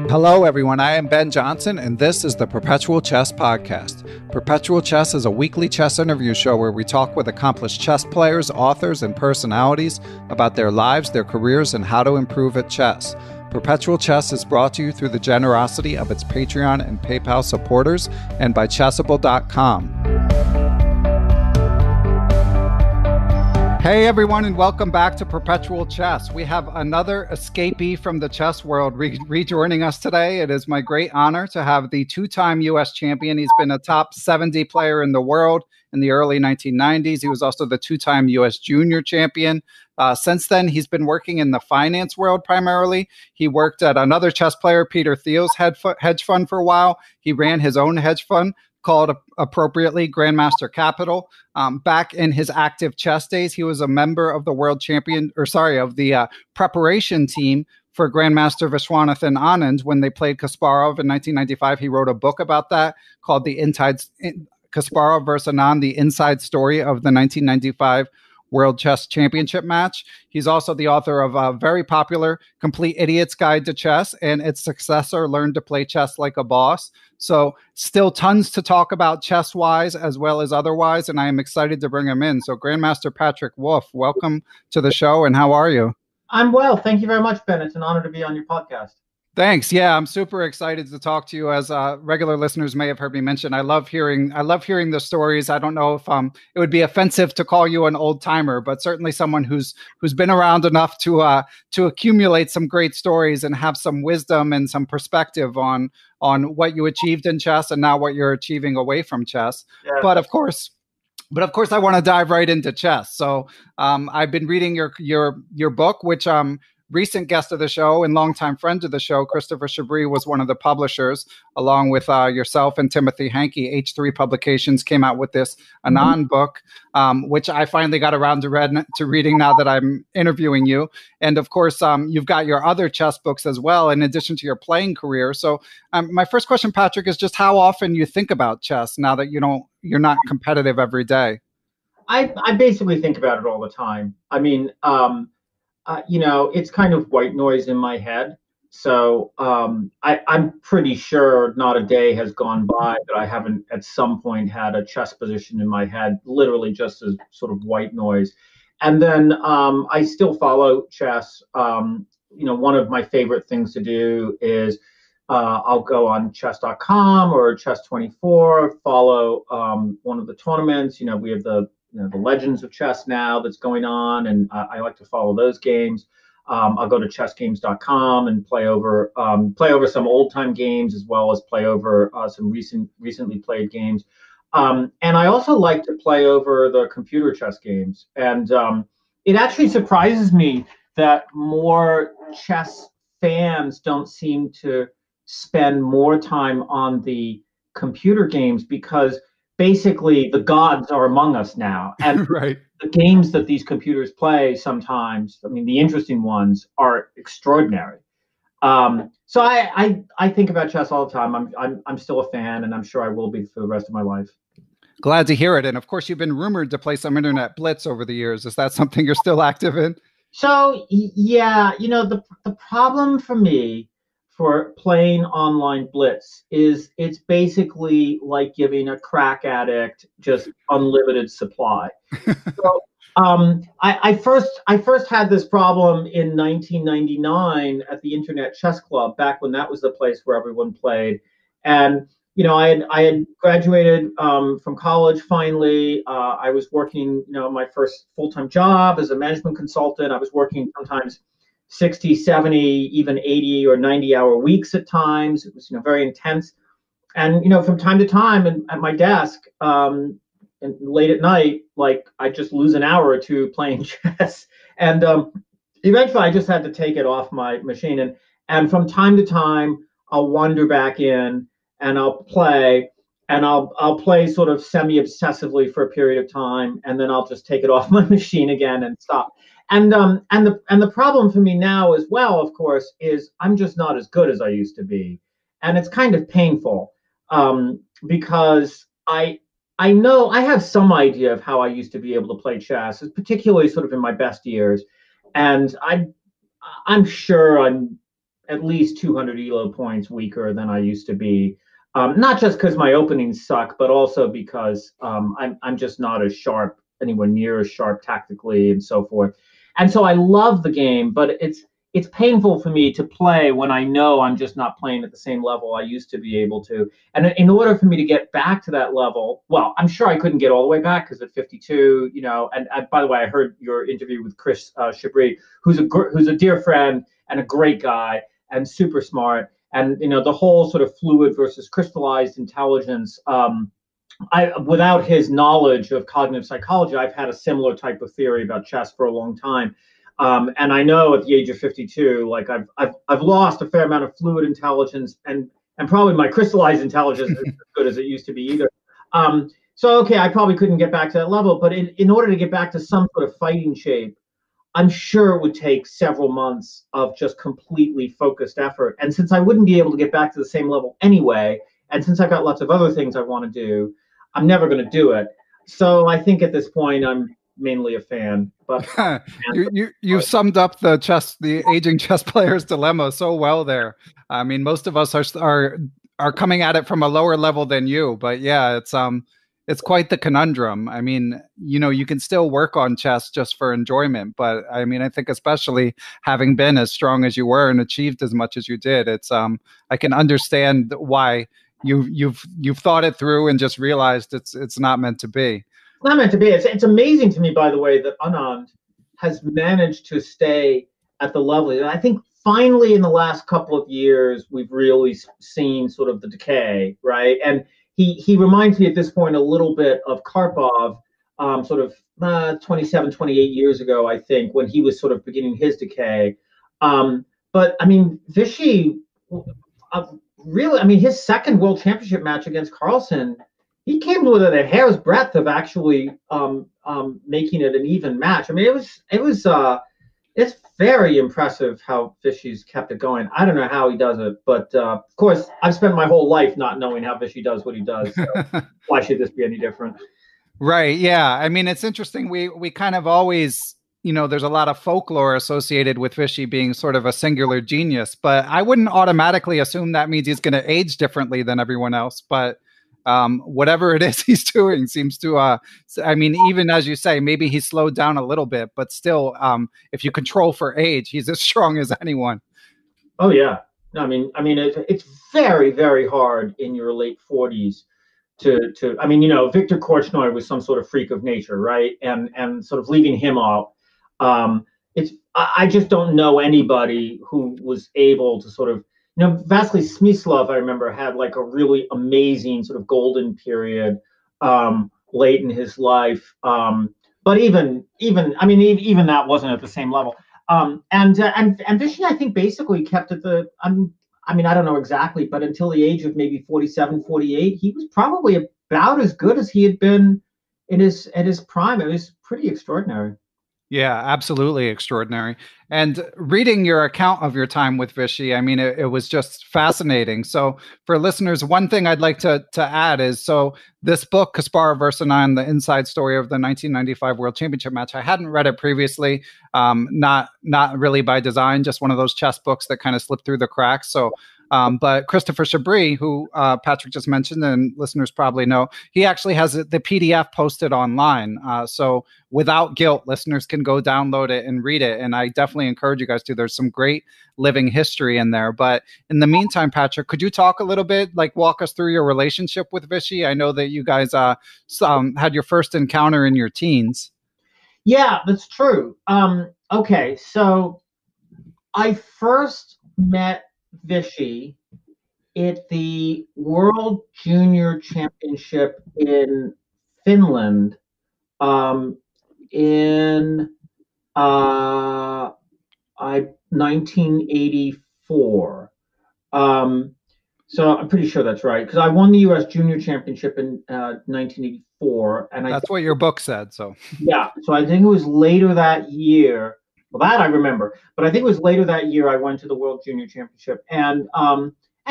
Hello, everyone. I am Ben Johnson, and this is the Perpetual Chess Podcast. Perpetual Chess is a weekly chess interview show where we talk with accomplished chess players, authors, and personalities about their lives, their careers, and how to improve at chess. Perpetual Chess is brought to you through the generosity of its Patreon and PayPal supporters and by Chessable.com. Hey everyone, and welcome back to Perpetual Chess. We have another escapee from the chess world rejoining us today. It is my great honor to have the two-time U.S. champion. He's been a top 70 player in the world in the early 1990s. He was also the two-time U.S. junior champion. Since then, he's been working in the finance world primarily. He worked at another chess player, Peter Thiel's hedge fund for a while. He ran his own hedge fund called appropriately Grandmaster Capital. Back in his active chess days, he was a member of the preparation team for Grandmaster Viswanathan Anand when they played Kasparov in 1995. He wrote a book about that called Kasparov versus Anand, the inside story of the 1995 World Chess Championship match. He's also the author of a very popular Complete Idiot's Guide to Chess and its successor, Learn to Play Chess Like a Boss. So still tons to talk about chess-wise as well as otherwise, and I am excited to bring him in. So Grandmaster Patrick Wolff, welcome to the show, and how are you? I'm well. Thank you very much, Ben. It's an honor to be on your podcast. Thanks. Yeah, I'm super excited to talk to you. As regular listeners may have heard me mention, I love hearing the stories. I don't know if it would be offensive to call you an old timer, but certainly someone who's been around enough to accumulate some great stories and have some wisdom and some perspective on what you achieved in chess and now what you're achieving away from chess. Yeah. But of course, I want to dive right into chess. So I've been reading your book, which recent guest of the show and longtime friend of the show, Christopher Chabris, was one of the publishers, along with yourself and Timothy Hankey. H3 Publications came out with this Anand book, which I finally got around to reading now that I'm interviewing you. And of course, you've got your other chess books as well, in addition to your playing career. So my first question, Patrick, is just how often you think about chess now that you're not competitive every day. I basically think about it all the time. I mean, it's kind of white noise in my head. So I'm pretty sure not a day has gone by that I haven't at some point had a chess position in my head, literally just as sort of white noise. And then I still follow chess. One of my favorite things to do is I'll go on chess.com or chess24, follow one of the tournaments. We have the Legends of Chess now that's going on, and I like to follow those games. I'll go to chessgames.com and play over some old-time games as well as play over some recently played games. And I also like to play over the computer chess games. And it actually surprises me that more chess fans don't seem to spend more time on the computer games, because basically the gods are among us now, and right. The games that these computers play sometimes, I mean, the interesting ones are extraordinary. So I think about chess all the time. I'm still a fan, and I'm sure I will be for the rest of my life. Glad to hear it. And of course, you've been rumored to play some internet blitz over the years. Is that something you're still active in? So yeah, the problem for me for playing online blitz is it's basically like giving a crack addict just unlimited supply. So I first had this problem in 1999 at the Internet Chess Club, back when that was the place where everyone played. And I had graduated from college finally. I was working, my first full-time job as a management consultant. I was working sometimes 60, 70, even 80 or 90-hour weeks at times. It was, very intense. And, from time to time at my desk, and late at night, like I just lose an hour or two playing chess. And eventually I just had to take it off my machine. And from time to time, I'll wander back in and I'll play. And I'll play sort of semi-obsessively for a period of time, and then I'll just take it off my machine again and stop. And the problem for me now as well, of course, is I'm just not as good as I used to be, and it's kind of painful because I know I have some idea of how I used to be able to play chess, particularly sort of in my best years, and I'm sure I'm at least 200 elo points weaker than I used to be. Not just because my openings suck, but also because I'm just not as sharp, anywhere near as sharp tactically and so forth. And so I love the game, but it's painful for me to play when I know I'm just not playing at the same level I used to be able to. And in order for me to get back to that level, well, I'm sure I couldn't get all the way back because at 52, and by the way, I heard your interview with Chris Chabris, who's a dear friend and a great guy and super smart. And the whole sort of fluid versus crystallized intelligence. Without his knowledge of cognitive psychology, I've had a similar type of theory about chess for a long time. And I know at the age of 52, like I've lost a fair amount of fluid intelligence, and probably my crystallized intelligence isn't as good as it used to be either. So okay, I probably couldn't get back to that level, but in order to get back to some sort of fighting shape, I'm sure it would take several months of just completely focused effort. And since I wouldn't be able to get back to the same level anyway, and since I've got lots of other things I want to do, I'm never going to do it. So I think at this point, I'm mainly a fan. But you've summed up the aging chess player's dilemma so well there. I mean, most of us are coming at it from a lower level than you, but yeah, it's quite the conundrum. I mean, you can still work on chess just for enjoyment, but I mean, I think especially having been as strong as you were and achieved as much as you did, I can understand why you've thought it through and just realized it's not meant to be. It's not meant to be. It's amazing to me, by the way, that Anand has managed to stay at the level. I think finally in the last couple of years, we've really seen sort of the decay, right? And he reminds me at this point a little bit of Karpov, sort of 27, 28 years ago, I think, when he was sort of beginning his decay. But I mean, Vichy, really, I mean, his second world championship match against Carlsen, he came within a hair's breadth of actually making it an even match. I mean, it's very impressive how Vichy's kept it going. I don't know how he does it, but of course, I've spent my whole life not knowing how Vichy does what he does. So why should this be any different? Right. Yeah. I mean, it's interesting. We kind of always, there's a lot of folklore associated with Vichy being sort of a singular genius, but I wouldn't automatically assume that means he's going to age differently than everyone else. But whatever it is he's doing seems to, I mean, even as you say, maybe he's slowed down a little bit, but still, if you control for age, he's as strong as anyone. Oh yeah. I mean, it's very, very hard in your late 40s to, I mean, Victor Korchnoi was some sort of freak of nature, right? And sort of leaving him off. I just don't know anybody who was able to sort of, Vasily Smyslov, I remember, had like a really amazing sort of golden period late in his life. But even that wasn't at the same level. And Vichy, I think, basically kept at the, I mean, I don't know exactly, but until the age of maybe 47, 48, he was probably about as good as he had been at his prime. It was pretty extraordinary. Yeah, absolutely extraordinary. And reading your account of your time with Vichy, I mean, it was just fascinating. So for listeners, one thing I'd like to add is, so this book, Kasparov vs. Anand, the inside story of the 1995 World Championship match, I hadn't read it previously, not really by design, just one of those chess books that kind of slipped through the cracks. So but Christopher Chabris, who Patrick just mentioned and listeners probably know, he actually has the PDF posted online. So without guilt, listeners can go download it and read it. And I definitely encourage you guys to. There's some great living history in there. But in the meantime, Patrick, could you talk a little bit, like walk us through your relationship with Vichy? I know that you guys had your first encounter in your teens. Yeah, that's true. Okay, so I first met Vichy at the World Junior Championship in Finland in 1984. So I'm pretty sure that's right, because I won the U.S. Junior Championship in 1984, and that's what your book said. So yeah, so I think it was later that year. Well, that I remember, but I think it was later that year I went to the World Junior Championship and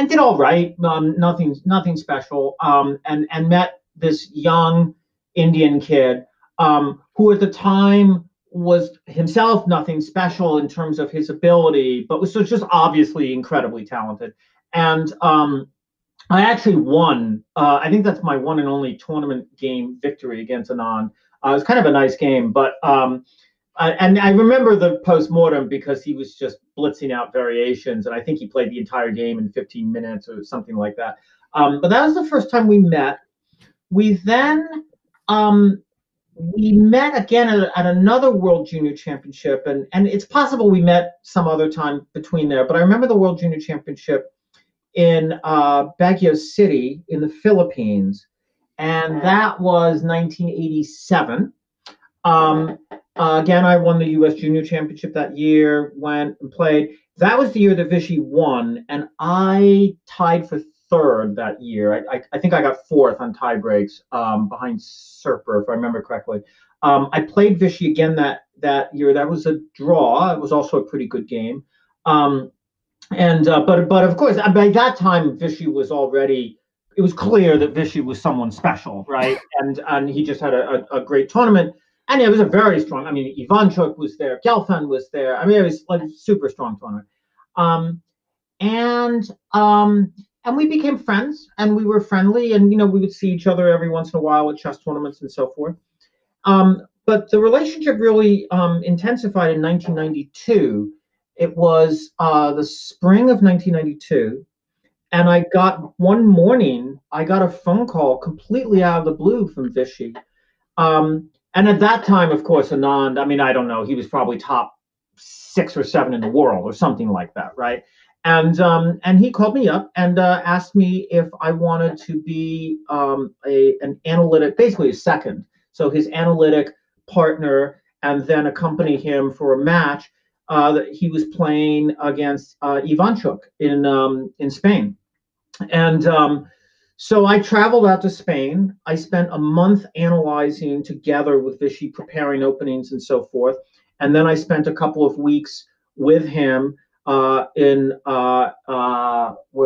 did all right, nothing special, and met this young Indian kid who at the time was himself nothing special in terms of his ability, but was just obviously incredibly talented. And I actually won. I think that's my one and only tournament game victory against Anand. It was kind of a nice game, but and I remember the post-mortem because he was just blitzing out variations, and I think he played the entire game in 15 minutes or something like that. But that was the first time we met. We then we met again at another World Junior Championship, and it's possible we met some other time between there. But I remember the World Junior Championship in Baguio City in the Philippines, and that was 1987. Again, I won the U.S. Junior Championship that year, went and played. That was the year that Vichy won, and I tied for third that year. I think I got fourth on tie breaks behind Serper, if I remember correctly. I played Vichy again that year. That was a draw. It was also a pretty good game. But of course, by that time, Vichy was already. It was clear that Vichy was someone special, right? And he just had a great tournament. And it was a very strong. I mean, Ivanchuk was there, Gelfand was there. I mean, it was like a super strong tournament. And we became friends, and we were friendly, and we would see each other every once in a while at chess tournaments and so forth. But the relationship really intensified in 1992. It was the spring of 1992, and one morning I got a phone call completely out of the blue from Vichy. And at that time, of course, Anand, I mean, I don't know, he was probably top 6 or 7 in the world or something like that, right? And he called me up and asked me if I wanted to be an analytic, basically a second. So his analytic partner, and then accompany him for a match that he was playing against Ivanchuk in Spain. And so I traveled out to Spain. I spent a month analyzing together with Vichy, preparing openings and so forth. And then I spent a couple of weeks with him in where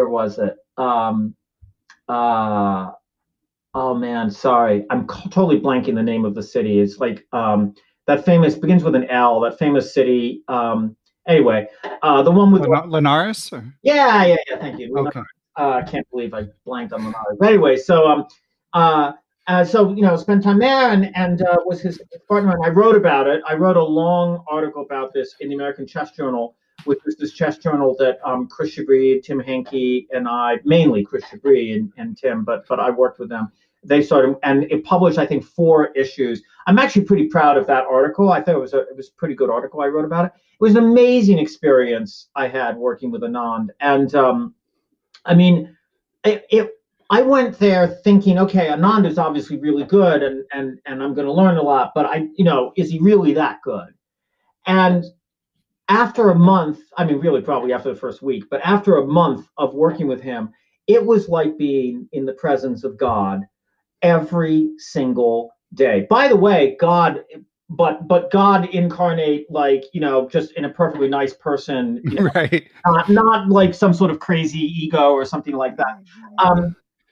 was it? Oh man, sorry, I'm totally blanking the name of the city. It's like that famous, begins with an L. That famous city. Anyway, the one with Linares. Or? Yeah. Thank you. Okay. I can't believe I blanked on Linares. But anyway, so spent time there and was his partner, and I wrote about it. I wrote a long article about this in the American Chess Journal, which was this chess journal that Chris Chabris, Tim Henke, and I, mainly Chris Chabris and Tim, but I worked with them. They started, and it published, I think, 4 issues. I'm actually pretty proud of that article. I thought it was a pretty good article I wrote about it. It was an amazing experience I had working with Anand, and I mean, I went there thinking, okay, Anand is obviously really good, and I'm going to learn a lot, but is he really that good? And after a month, I mean, really probably after the first week, but after a month of working with him, it was like being in the presence of God every single day. By the way, God, but God incarnate, like, just in a perfectly nice person, right? Not like some sort of crazy ego or something like that.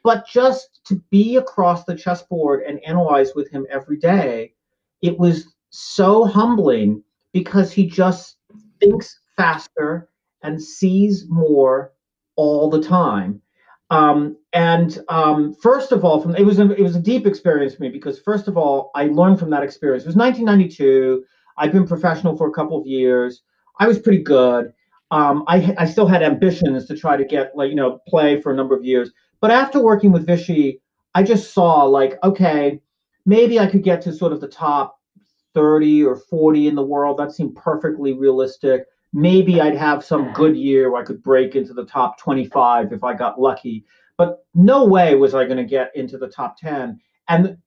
But just to be across the chessboard and analyze with him every day, it was so humbling because he just thinks faster and sees more all the time. First of all, it was a deep experience for me because first of all, I learned from that experience. It was 1992. I'd been professional for a couple of years. I was pretty good. I still had ambitions to try to get play for a number of years. But after working with Vichy, I just saw like, okay, maybe I could get to sort of the top 30 or 40 in the world. That seemed perfectly realistic. Maybe I'd have some good year where I could break into the top 25 if I got lucky. But no way was I going to get into the top 10. And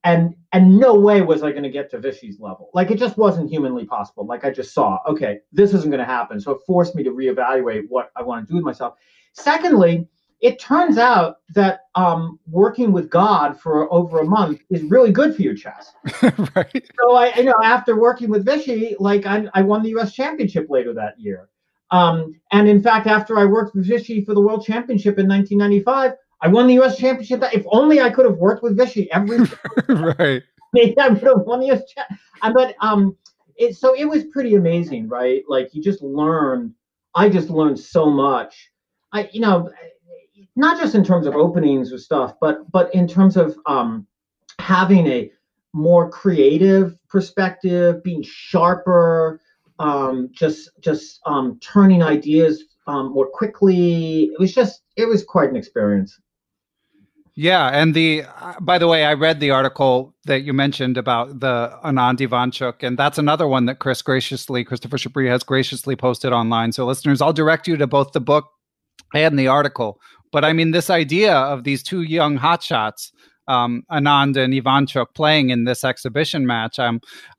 no way was I going to get to Vichy's level. Like, it just wasn't humanly possible. Like, I just saw, okay, this isn't going to happen. So it forced me to reevaluate what I want to do with myself. Secondly, it turns out that working with God for over a month is really good for your chess. Right. So after working with Vichy, like I won the U.S. Championship later that year. And in fact, after I worked with Vichy for the World Championship in 1995, I won the U.S. Championship. If only I could have worked with Vichy every right. maybe I would have won the U.S. Championship. But So it was pretty amazing, right? Like I just learned so much. Not just in terms of openings or stuff, but in terms of having a more creative perspective, being sharper, just turning ideas more quickly. It was quite an experience. Yeah, and by the way, I read the article that you mentioned about the Anand Ivanchuk, and that's another one that Christopher Chabris has graciously posted online. So listeners, I'll direct you to both the book and the article. But I mean, this idea of these two young hotshots, Anand and Ivanchuk, playing in this exhibition match.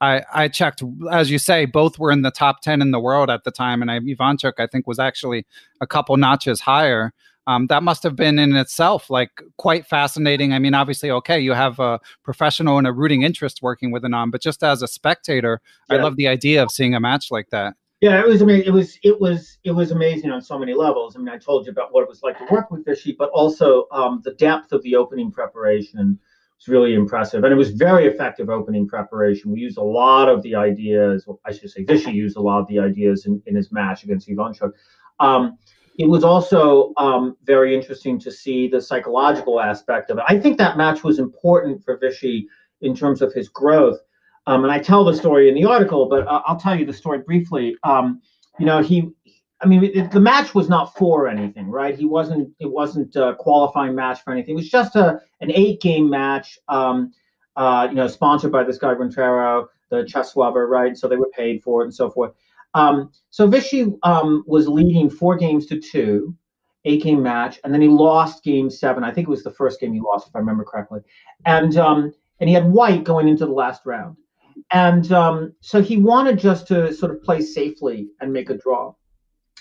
I checked, as you say, both were in the top 10 in the world at the time, and Ivanchuk, I think, was actually a couple notches higher. That must have been in itself like quite fascinating. I mean, obviously, okay, you have a professional and a rooting interest working with Anand, but just as a spectator, yeah. I love the idea of seeing a match like that. Yeah, it was amazing. It was amazing on so many levels. I mean, I told you about what it was like to work with Vishy, but also the depth of the opening preparation was really impressive, and it was very effective opening preparation. We used a lot of the ideas. Well, I should say, Vishy used a lot of the ideas in his match against Ivanchuk. It was also very interesting to see the psychological aspect of it. I think that match was important for Vishy in terms of his growth. And I tell the story in the article, but I'll tell you the story briefly. The match was not for anything, right? It wasn't a qualifying match for anything. It was just an 8-game match, sponsored by this guy, Rentero, the chess lover, right? So they were paid for it and so forth. So Vishy was leading 4-2, 8-game match, and then he lost game 7. I think it was the first game he lost, if I remember correctly. And he had white going into the last round. And so he wanted just to sort of play safely and make a draw.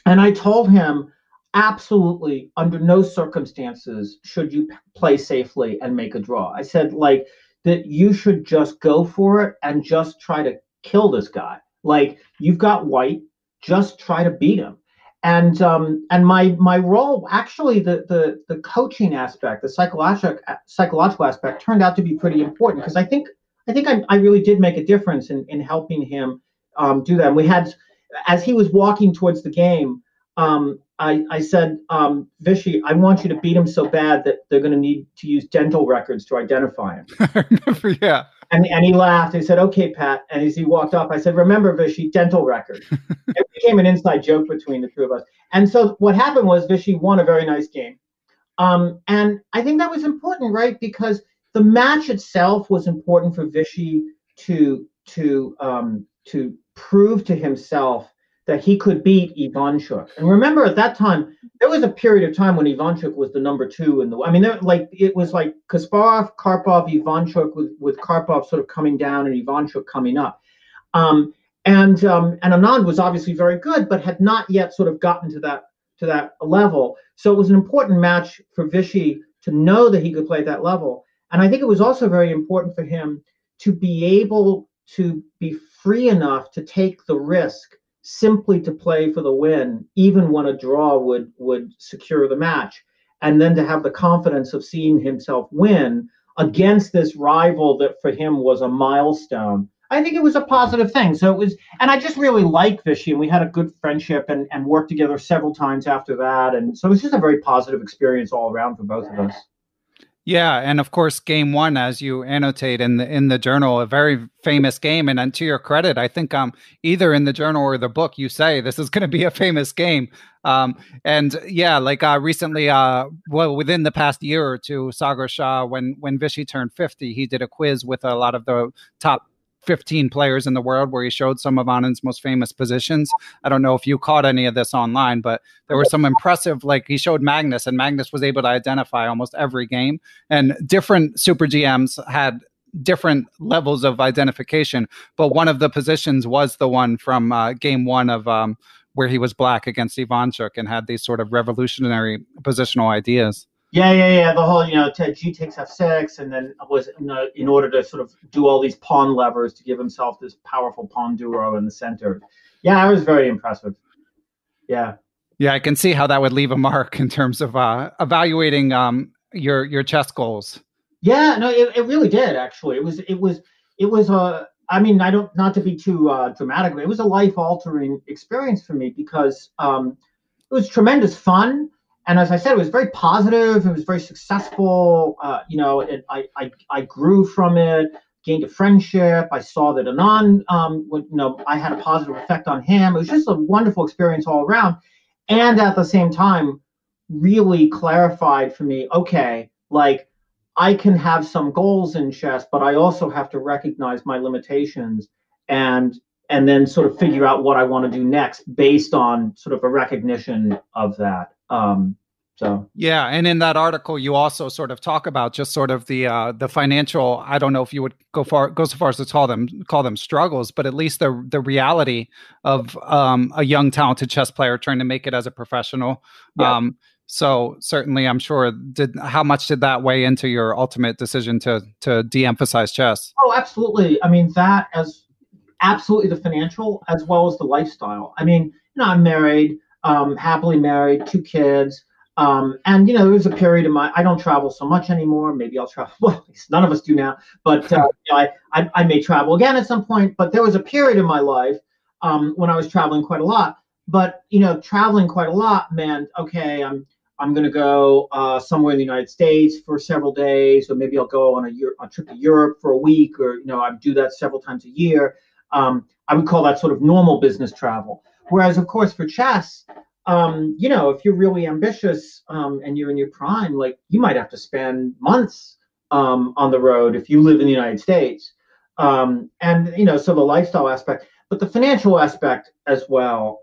And I told him, absolutely, under no circumstances should you play safely and make a draw. I said, like, that you should just go for it and just try to kill this guy. Like, you've got white, just try to beat him. And my role, actually, the coaching aspect, the psychological aspect, turned out to be pretty important, because I think I really did make a difference in helping him do that. And we had, as he was walking towards the game, I said, Vishy, I want you to beat him so bad that they're going to need to use dental records to identify him. I remember, yeah. And he laughed. He said, okay, Pat. And as he walked off, I said, remember, Vishy, dental record. It became an inside joke between the two of us. And so what happened was Vishy won a very nice game. And I think that was important, right? Because the match itself was important for Vishy to prove to himself that he could beat Ivanchuk. And remember, at that time, there was a period of time when Ivanchuk was the number 2 in the. I mean, it was like Kasparov, Karpov, Ivanchuk, with Karpov sort of coming down and Ivanchuk coming up. And Anand was obviously very good, but had not yet sort of gotten to that level. So it was an important match for Vishy to know that he could play at that level. And I think it was also very important for him to be able to be free enough to take the risk simply to play for the win, even when a draw would secure the match, and then to have the confidence of seeing himself win against this rival that for him was a milestone. I think it was a positive thing. So it was, and I just really like Vishy, and we had a good friendship and worked together several times after that. And so it was just a very positive experience all around for both of us. Yeah, and of course, game 1, as you annotate in the journal, a very famous game. And to your credit, I think either in the journal or the book, you say this is going to be a famous game. And yeah, like recently, within the past year or two, Sagar Shah, when Vishy turned 50, he did a quiz with a lot of the top 15 players in the world where he showed some of Anand's most famous positions. I don't know if you caught any of this online, but there were some impressive, like he showed Magnus, and Magnus was able to identify almost every game, and different super GMs had different levels of identification, but one of the positions was the one from game 1 of where he was black against Ivanchuk and had these sort of revolutionary positional ideas. Yeah. The whole, G takes F6, and then was in order to sort of do all these pawn levers to give himself this powerful pawn duo in the center. Yeah, it was very impressive. Yeah. Yeah, I can see how that would leave a mark in terms of evaluating your chess goals. Yeah, no, it really did, actually. It was I mean, I don't, not to be too dramatic, but it was a life altering experience for me because it was tremendous fun. And as I said, it was very positive. It was very successful. I grew from it, gained a friendship. I saw that Anand, I had a positive effect on him. It was just a wonderful experience all around. And at the same time, really clarified for me, okay, like I can have some goals in chess, but I also have to recognize my limitations and and then sort of figure out what I want to do next based on sort of a recognition of that. So yeah, and in that article, you also sort of talk about just sort of the financial. I don't know if you would go so far as to call them struggles, but at least the reality of a young talented chess player trying to make it as a professional. yeah. So certainly, I'm sure. How much did that weigh into your ultimate decision to de-emphasize chess? Oh, absolutely. I mean, that as absolutely the financial as well as the lifestyle. I mean, I'm married, happily married, 2 kids. And there was a period in I don't travel so much anymore. Maybe I'll travel. Well, at least none of us do now. But I may travel again at some point. But there was a period in my life when I was traveling quite a lot. But traveling quite a lot meant, okay, I'm going to go somewhere in the United States for several days, or maybe I'll go on a trip to Europe for a week, or I do that several times a year. I would call that sort of normal business travel. Whereas, of course, for chess, if you're really ambitious and you're in your prime, like you might have to spend months on the road if you live in the United States. So the lifestyle aspect, but the financial aspect as well.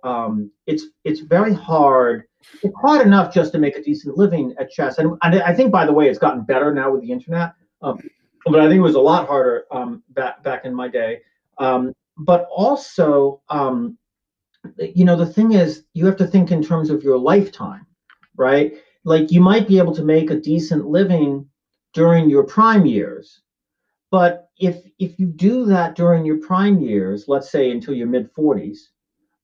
It's very hard. It's hard enough just to make a decent living at chess, and I think, by the way, it's gotten better now with the internet. But I think it was a lot harder back in my day. But also, the thing is, you have to think in terms of your lifetime, right? Like you might be able to make a decent living during your prime years, but if you do that during your prime years, let's say until your mid 40s,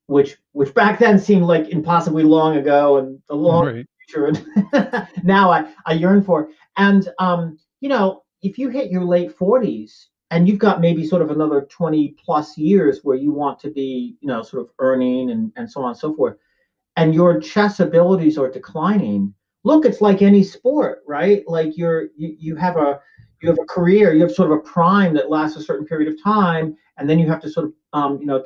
which back then seemed like impossibly long ago and a long future, and now I yearn for. And if you hit your late 40s and you've got maybe sort of another 20 plus years where you want to be, sort of earning and so on and so forth, and your chess abilities are declining, look, it's like any sport, right? Like you have a career, you have sort of a prime that lasts a certain period of time, and then you have to sort of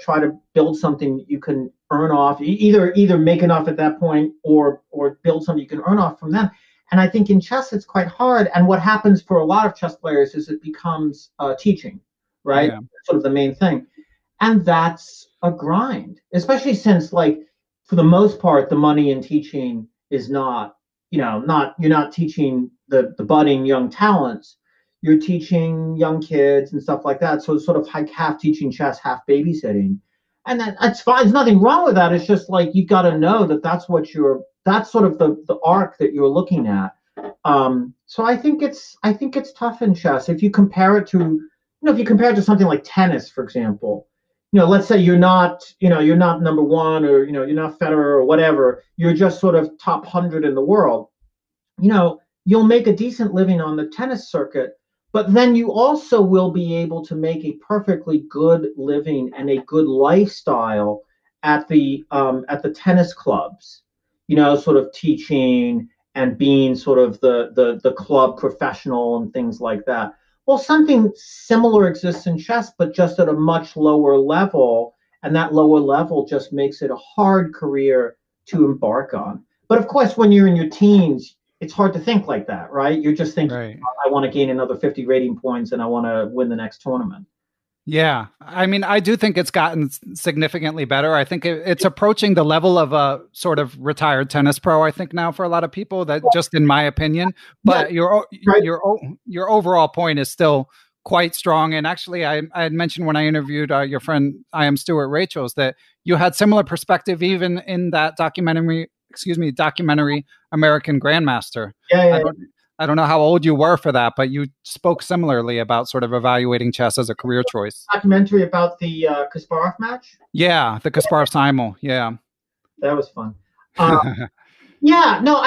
try to build something you can earn off, either make enough at that point or build something you can earn off from them. And I think in chess it's quite hard. And what happens for a lot of chess players is it becomes teaching, right? Yeah. Sort of the main thing. And that's a grind, especially since, like, for the most part, the money in teaching is not, you're not teaching the budding young talents. You're teaching young kids and stuff like that. So it's sort of like half teaching chess, half babysitting. And that's fine. There's nothing wrong with that. It's just like, you've got to know that that's sort of the arc that you're looking at. So I think it's tough in chess. If you compare it to something like tennis, for example, let's say you're not number one, or, you're not Federer or whatever, you're just sort of top 100 in the world, you'll make a decent living on the tennis circuit, but then you also will be able to make a perfectly good living and a good lifestyle at the tennis clubs, sort of teaching and being sort of the club professional and things like that. Well, something similar exists in chess, but just at a much lower level. And that lower level just makes it a hard career to embark on. But of course, when you're in your teens, it's hard to think like that, right? You're just thinking, right, I want to gain another 50 rating points and I want to win the next tournament. Yeah. I mean, I do think it's gotten significantly better. I think it's approaching the level of a sort of retired tennis pro, I think, now for a lot of people, that just in my opinion. But your overall point is still quite strong. And actually, I had mentioned when I interviewed your friend, I Am Stuart Rachels, that you had similar perspective even in that documentary American Grandmaster. I don't know how old you were for that, but you spoke similarly about sort of evaluating chess as a career choice. Documentary about the Kasparov match? Yeah, the Kasparov Simul. Yeah. That was fun. Yeah, no,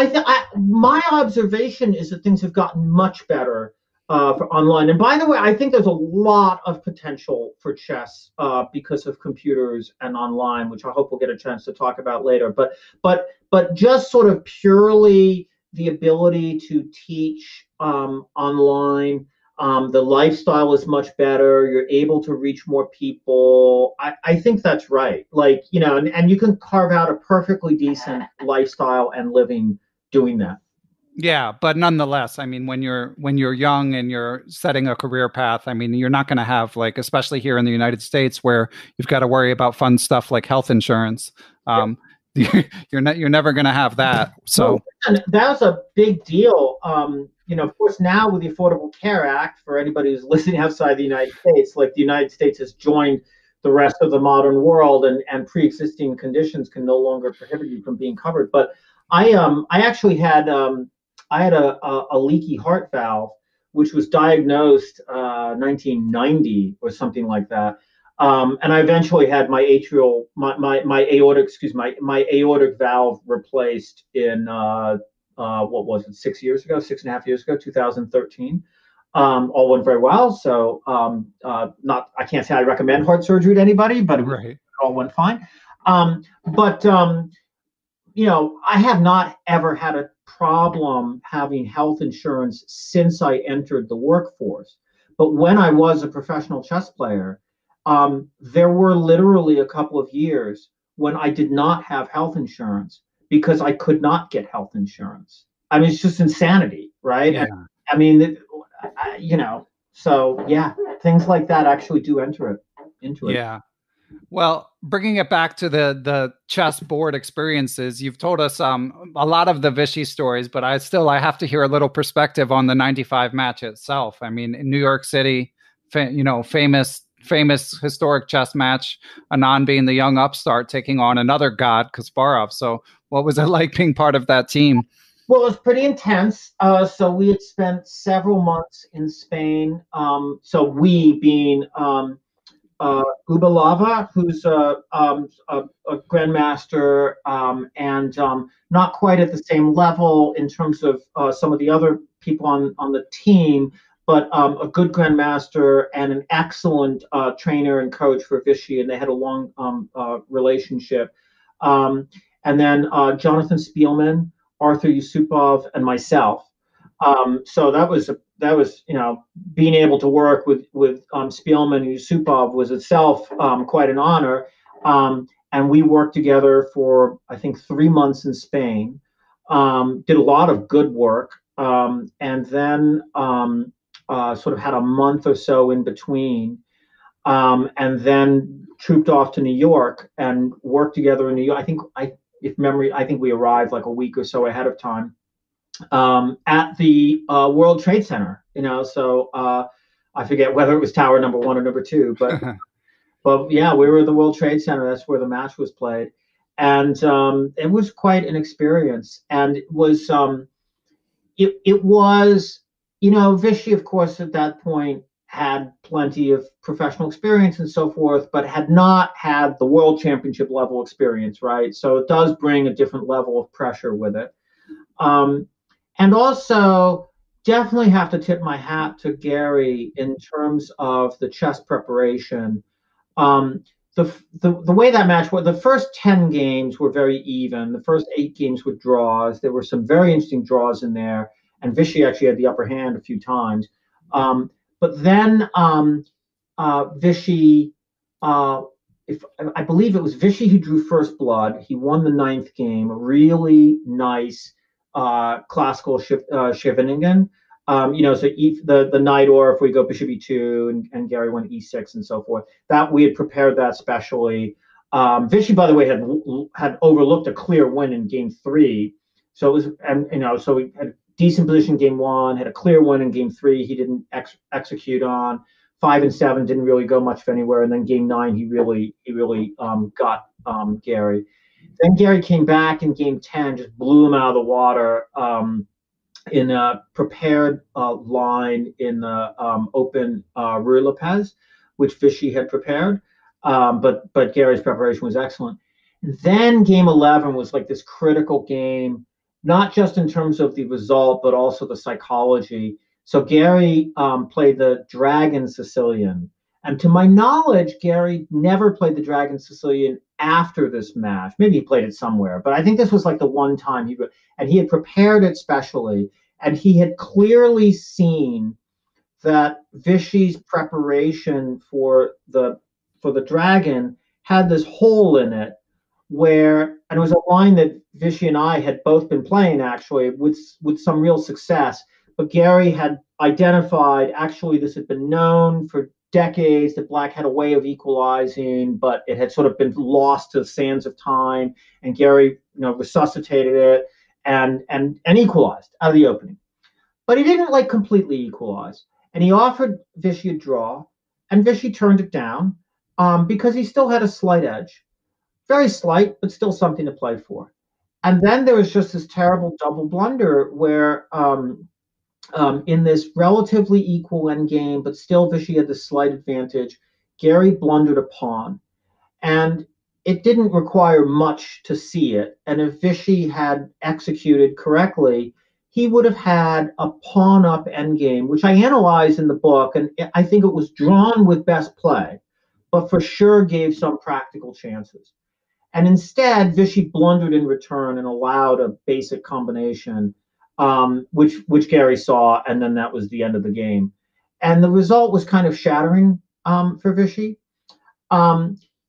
my observation is that things have gotten much better for online. And by the way, I think there's a lot of potential for chess because of computers and online, which I hope we'll get a chance to talk about later. But just sort of purely the ability to teach online. The lifestyle is much better. You're able to reach more people. I think that's right. Like, and you can carve out a perfectly decent lifestyle and living doing that. Yeah, but nonetheless, I mean, when you're young and you're setting a career path, I mean, you're not going to have, like, especially here in the United States, where you've got to worry about fun stuff like health insurance. You're never going to have that. So that was a big deal. Of course, now with the Affordable Care Act, for anybody who's listening outside the United States, like the United States has joined the rest of the modern world, and pre-existing conditions can no longer prohibit you from being covered. But I actually had a leaky heart valve, which was diagnosed 1990 or something like that. And I eventually had my aortic valve replaced in what was it, 6.5 years ago, 2013. All went very well. So I can't say I recommend heart surgery to anybody, but it all went fine. But I have not ever had a problem having health insurance since I entered the workforce. But when I was a professional chess player, there were literally a couple of years when I did not have health insurance because I could not get health insurance. I mean, it's just insanity, right? Yeah. And, I mean, so yeah, things like that actually do enter into it. Yeah. Well, bringing it back to the chess board experiences, you've told us a lot of the Vichy stories, but I have to hear a little perspective on the 95 match itself. I mean, in New York City, famous historic chess match, Anand being the young upstart taking on another god, Kasparov. So what was it like being part of that team? Well, it was pretty intense. So we had spent several months in Spain. So we being Ubalava, who's a grandmaster, and not quite at the same level in terms of some of the other people on the team, but a good grandmaster and an excellent trainer and coach for Vichy, and they had a long relationship. And then Jonathan Spielman, Arthur Yusupov, and myself. So that was being able to work with Spielman and Yusupov was itself quite an honor. And we worked together for, I think, 3 months in Spain. Did a lot of good work, and then sort of had a month or so in between, and then trooped off to New York and worked together in New York. I think we arrived like a week or so ahead of time. At the World Trade Center, so I forget whether it was Tower number 1 or number 2, but yeah, we were at the World Trade Center. That's where the match was played, and it was quite an experience. And it was Vichy, of course, at that point had plenty of professional experience and so forth, but had not had the World Championship level experience, right? So it does bring a different level of pressure with it. And also, definitely have to tip my hat to Gary in terms of the chess preparation. The way that match was, the first 10 games were very even. The first 8 games were draws. There were some very interesting draws in there, and Vichy actually had the upper hand a few times. But then Vichy, I believe it was Vichy who drew first blood. He won the 9th game, a really nice classical Scheveningen. So the knight, or if we go bishop e2, and Gary went e6 and so forth. That we had prepared that specially. Vichy, by the way, had overlooked a clear win in game 3. So it was, and so we had a decent position game 1, had a clear win in game 3. He didn't execute on. 5 and 7 didn't really go much anywhere, and then game 9 he really got Gary. Then Gary came back in game 10, just blew him out of the water in a prepared line in the open Ruy Lopez, which Vichy had prepared. But Gary's preparation was excellent. And then game 11 was like this critical game, not just in terms of the result, but also the psychology. So Gary played the Dragon Sicilian. And to my knowledge, Gary never played the Dragon Sicilian after this match. Maybe he played it somewhere, but I think this was like the one time and he had prepared it specially, and he had clearly seen that Vichy's preparation for the Dragon had this hole in it where, and it was a line that Vichy and I had both been playing actually with some real success. But Gary had identified, actually, this had been known for decades that Black had a way of equalizing, but it had sort of been lost to the sands of time. And Gary, resuscitated it and equalized out of the opening. But he didn't like completely equalize. And he offered Vichy a draw, and Vichy turned it down because he still had a slight edge. Very slight, but still something to play for. And then there was just this terrible double blunder where in this relatively equal endgame, but still Vichy had this slight advantage, Gary blundered a pawn. And it didn't require much to see it. And if Vichy had executed correctly, he would have had a pawn up endgame, which I analyzed in the book, and I think it was drawn with best play, but for sure gave some practical chances. And instead, Vichy blundered in return and allowed a basic combination, which Gary saw, and then that was the end of the game. And the result was kind of shattering for Vichy.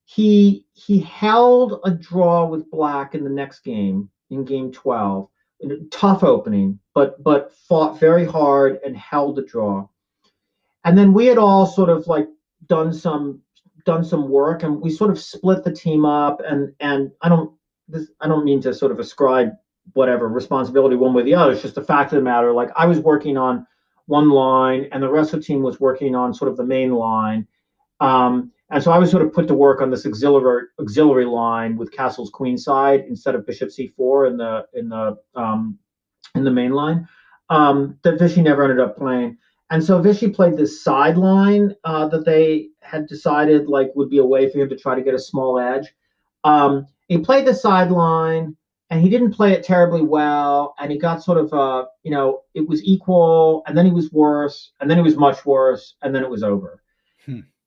He held a draw with Black in the next game, in game 12. Tough opening, but fought very hard and held the draw. And then we had all sort of like done some work, and we sort of split the team up. And I don't mean to sort of ascribe whatever responsibility one way or the other. It's just the fact of the matter. Like, I was working on one line, and the rest of the team was working on sort of the main line. And so I was sort of put to work on this auxiliary line with castle's queenside instead of bishop c4 in the main line that Vichy never ended up playing. And so Vichy played this sideline that they had decided like would be a way for him to try to get a small edge. He played the sideline, and he didn't play it terribly well. And he got sort of, it was equal, and then he was worse, and then he was much worse, and then it was over.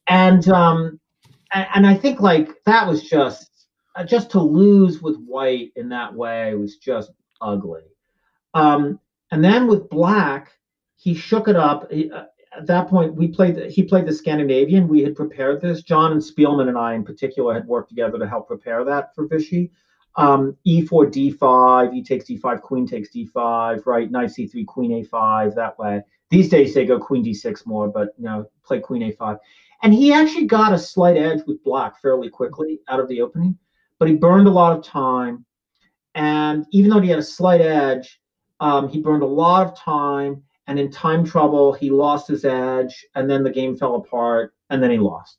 And I think like that was just to lose with White in that way was just ugly. And then with Black, he shook it up. At that point, he played the Scandinavian. We had prepared this. John and Spielman and I, in particular, had worked together to help prepare that for Vichy. E4, D5, E takes D5, Queen takes D5, right? Knight C3, Queen A5, that way. These days they go Queen D6 more, but play Queen A5. And he actually got a slight edge with Black fairly quickly out of the opening, but he burned a lot of time. And even though he had a slight edge, he burned a lot of time. And in time trouble, he lost his edge, and then the game fell apart, and then he lost.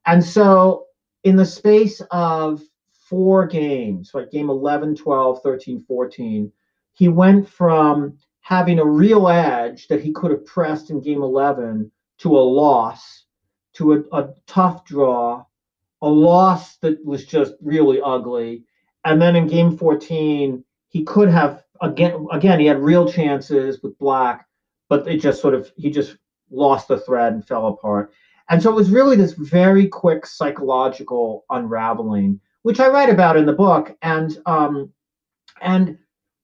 And so in the space of 4 games, like game 11, 12, 13, 14, he went from having a real edge that he could have pressed in game 11 to a loss, to a tough draw, a loss that was just really ugly. And then in game 14, he could have, again, he had real chances with Black, but he just lost the thread and fell apart. And so it was really this very quick psychological unraveling, which I write about in the book. And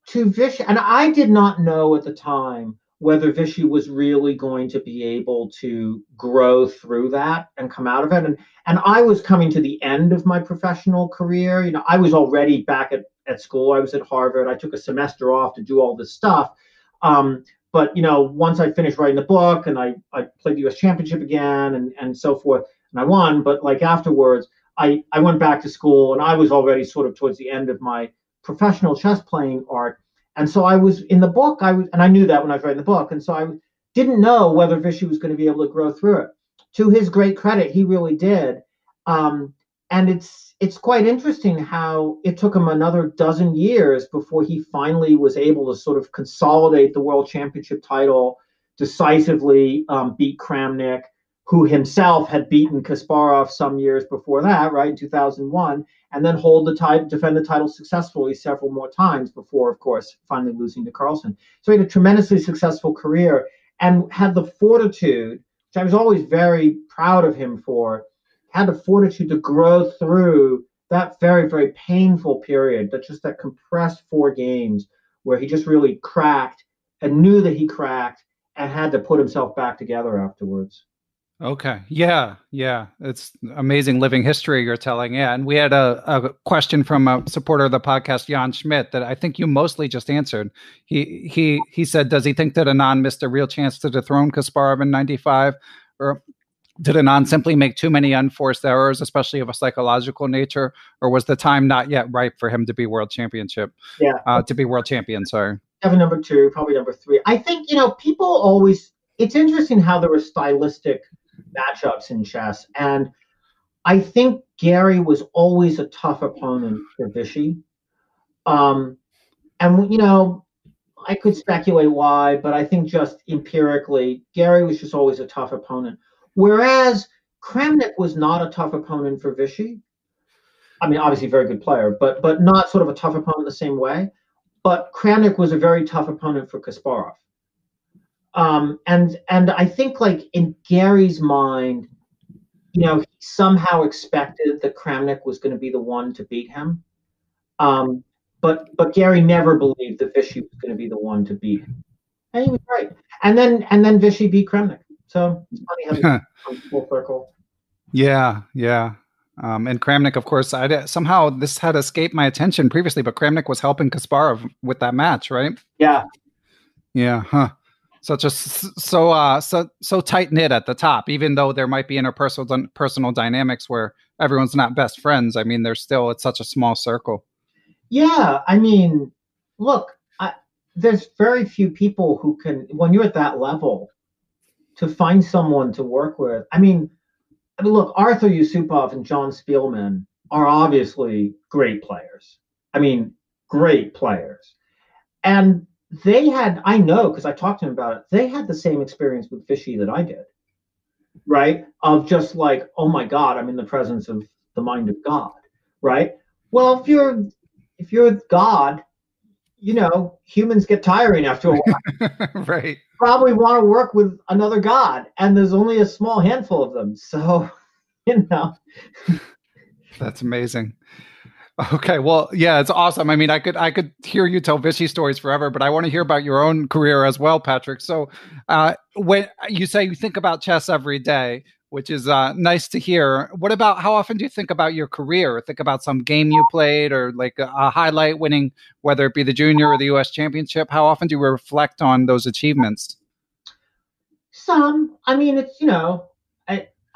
to Vichy, and I did not know at the time whether Vichy was really going to be able to grow through that and come out of it. And I was coming to the end of my professional career. I was already back at school. I was at Harvard. I took a semester off to do all this stuff. But once I finished writing the book and I played the U.S. Championship again and so forth, and I won. But like afterwards, I went back to school, and I was already sort of towards the end of my professional chess playing arc. And so I was in the book, and I knew that when I was writing the book. And so I didn't know whether Vichy was going to be able to grow through it. To his great credit, he really did. And it's quite interesting how it took him another dozen years before he finally was able to sort of consolidate the world championship title, decisively beat Kramnik, who himself had beaten Kasparov some years before that, right, in 2001, and then defend the title successfully several more times before, of course, finally losing to Carlsen. So he had a tremendously successful career. and had the fortitude, which I was always very proud of him for, had the fortitude to grow through that very, very painful period, that compressed 4 games where he just really cracked and knew that he cracked and had to put himself back together afterwards. Okay. Yeah. Yeah. It's amazing living history you're telling. Yeah. And we had a question from a supporter of the podcast, Jan Schmidt, that I think you mostly just answered. He said, does he think that Anand missed a real chance to dethrone Kasparov in 95? Or did Anand simply make too many unforced errors, especially of a psychological nature? Or was the time not yet ripe for him to be world champion, sorry. Definitely number 2, probably number 3. I think, people always, it's interesting how there were stylistic matchups in chess. And I think Gary was always a tough opponent for Vishy. And, I could speculate why, but I think just empirically, Gary was just always a tough opponent. Whereas Kramnik was not a tough opponent for Vishy. I mean, obviously very good player, but not sort of a tough opponent the same way. But Kramnik was a very tough opponent for Kasparov. And I think, like, in Gary's mind, he somehow expected that Kramnik was going to be the one to beat him. But Gary never believed that Vishy was going to be the one to beat him. And he was right. And then Vishy beat Kramnik. So it's funny how it comes full circle. Yeah, yeah. And Kramnik, of course, somehow this had escaped my attention previously, but Kramnik was helping Kasparov with that match, right? Yeah. Yeah. Huh. So tight knit at the top, even though there might be personal dynamics where everyone's not best friends. I mean, it's such a small circle. Yeah. I mean, look, there's very few people who can, when you're at that level, to find someone to work with. I mean, look, Arthur Yusupov and John Spielman are obviously great players. I mean, great players. And they had, I know, because I talked to him about it, they had the same experience with Vishy that I did, right? Of just like, oh my God, I'm in the presence of the mind of God, right? Well, if you're God, humans get tiring after a while. Right. Probably want to work with another God, and there's only a small handful of them. So, That's amazing. Okay, well, yeah, it's awesome. I mean, I could hear you tell Vishy stories forever, but I want to hear about your own career as well, Patrick. So, when you say you think about chess every day, which is nice to hear, what about how often do you think about your career? Think about some game you played, or like a highlight winning, whether it be the junior or the U.S. Championship? How often do you reflect on those achievements? Some. I mean, it's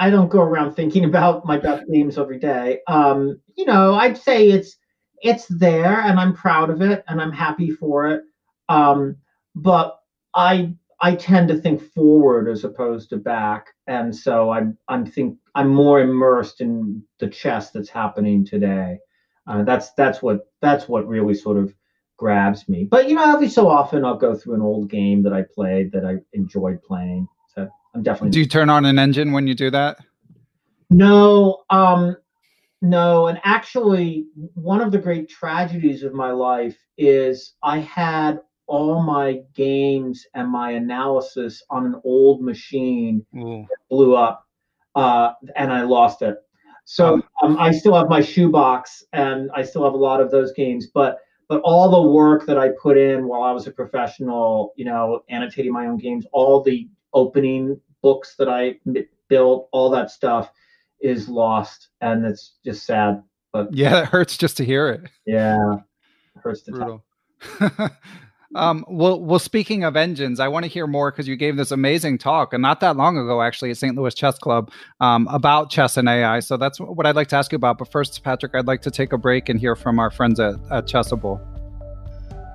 I don't go around thinking about my best games every day. I'd say it's there, and I'm proud of it, and I'm happy for it. But I tend to think forward as opposed to back, and so I'm more immersed in the chess that's happening today. That's what really sort of grabs me. But every so often I'll go through an old game that I played that I enjoyed playing. So I'm definitely. Do you turn on an engine when you do that? No, no. And actually, one of the great tragedies of my life is I had all my games and my analysis on an old machine that blew up, and I lost it. So I still have my shoebox, and I still have a lot of those games, but all the work that I put in while I was a professional, annotating my own games, all the opening books that I built, all that stuff is lost, and it's just sad. But yeah, it hurts just to hear it. Yeah, it hurts to brutal. Well, speaking of engines, I want to hear more, because you gave this amazing talk, and not that long ago, actually, at St. Louis Chess Club, about chess and AI. So that's what I'd like to ask you about. But first, Patrick, I'd like to take a break and hear from our friends at Chessable.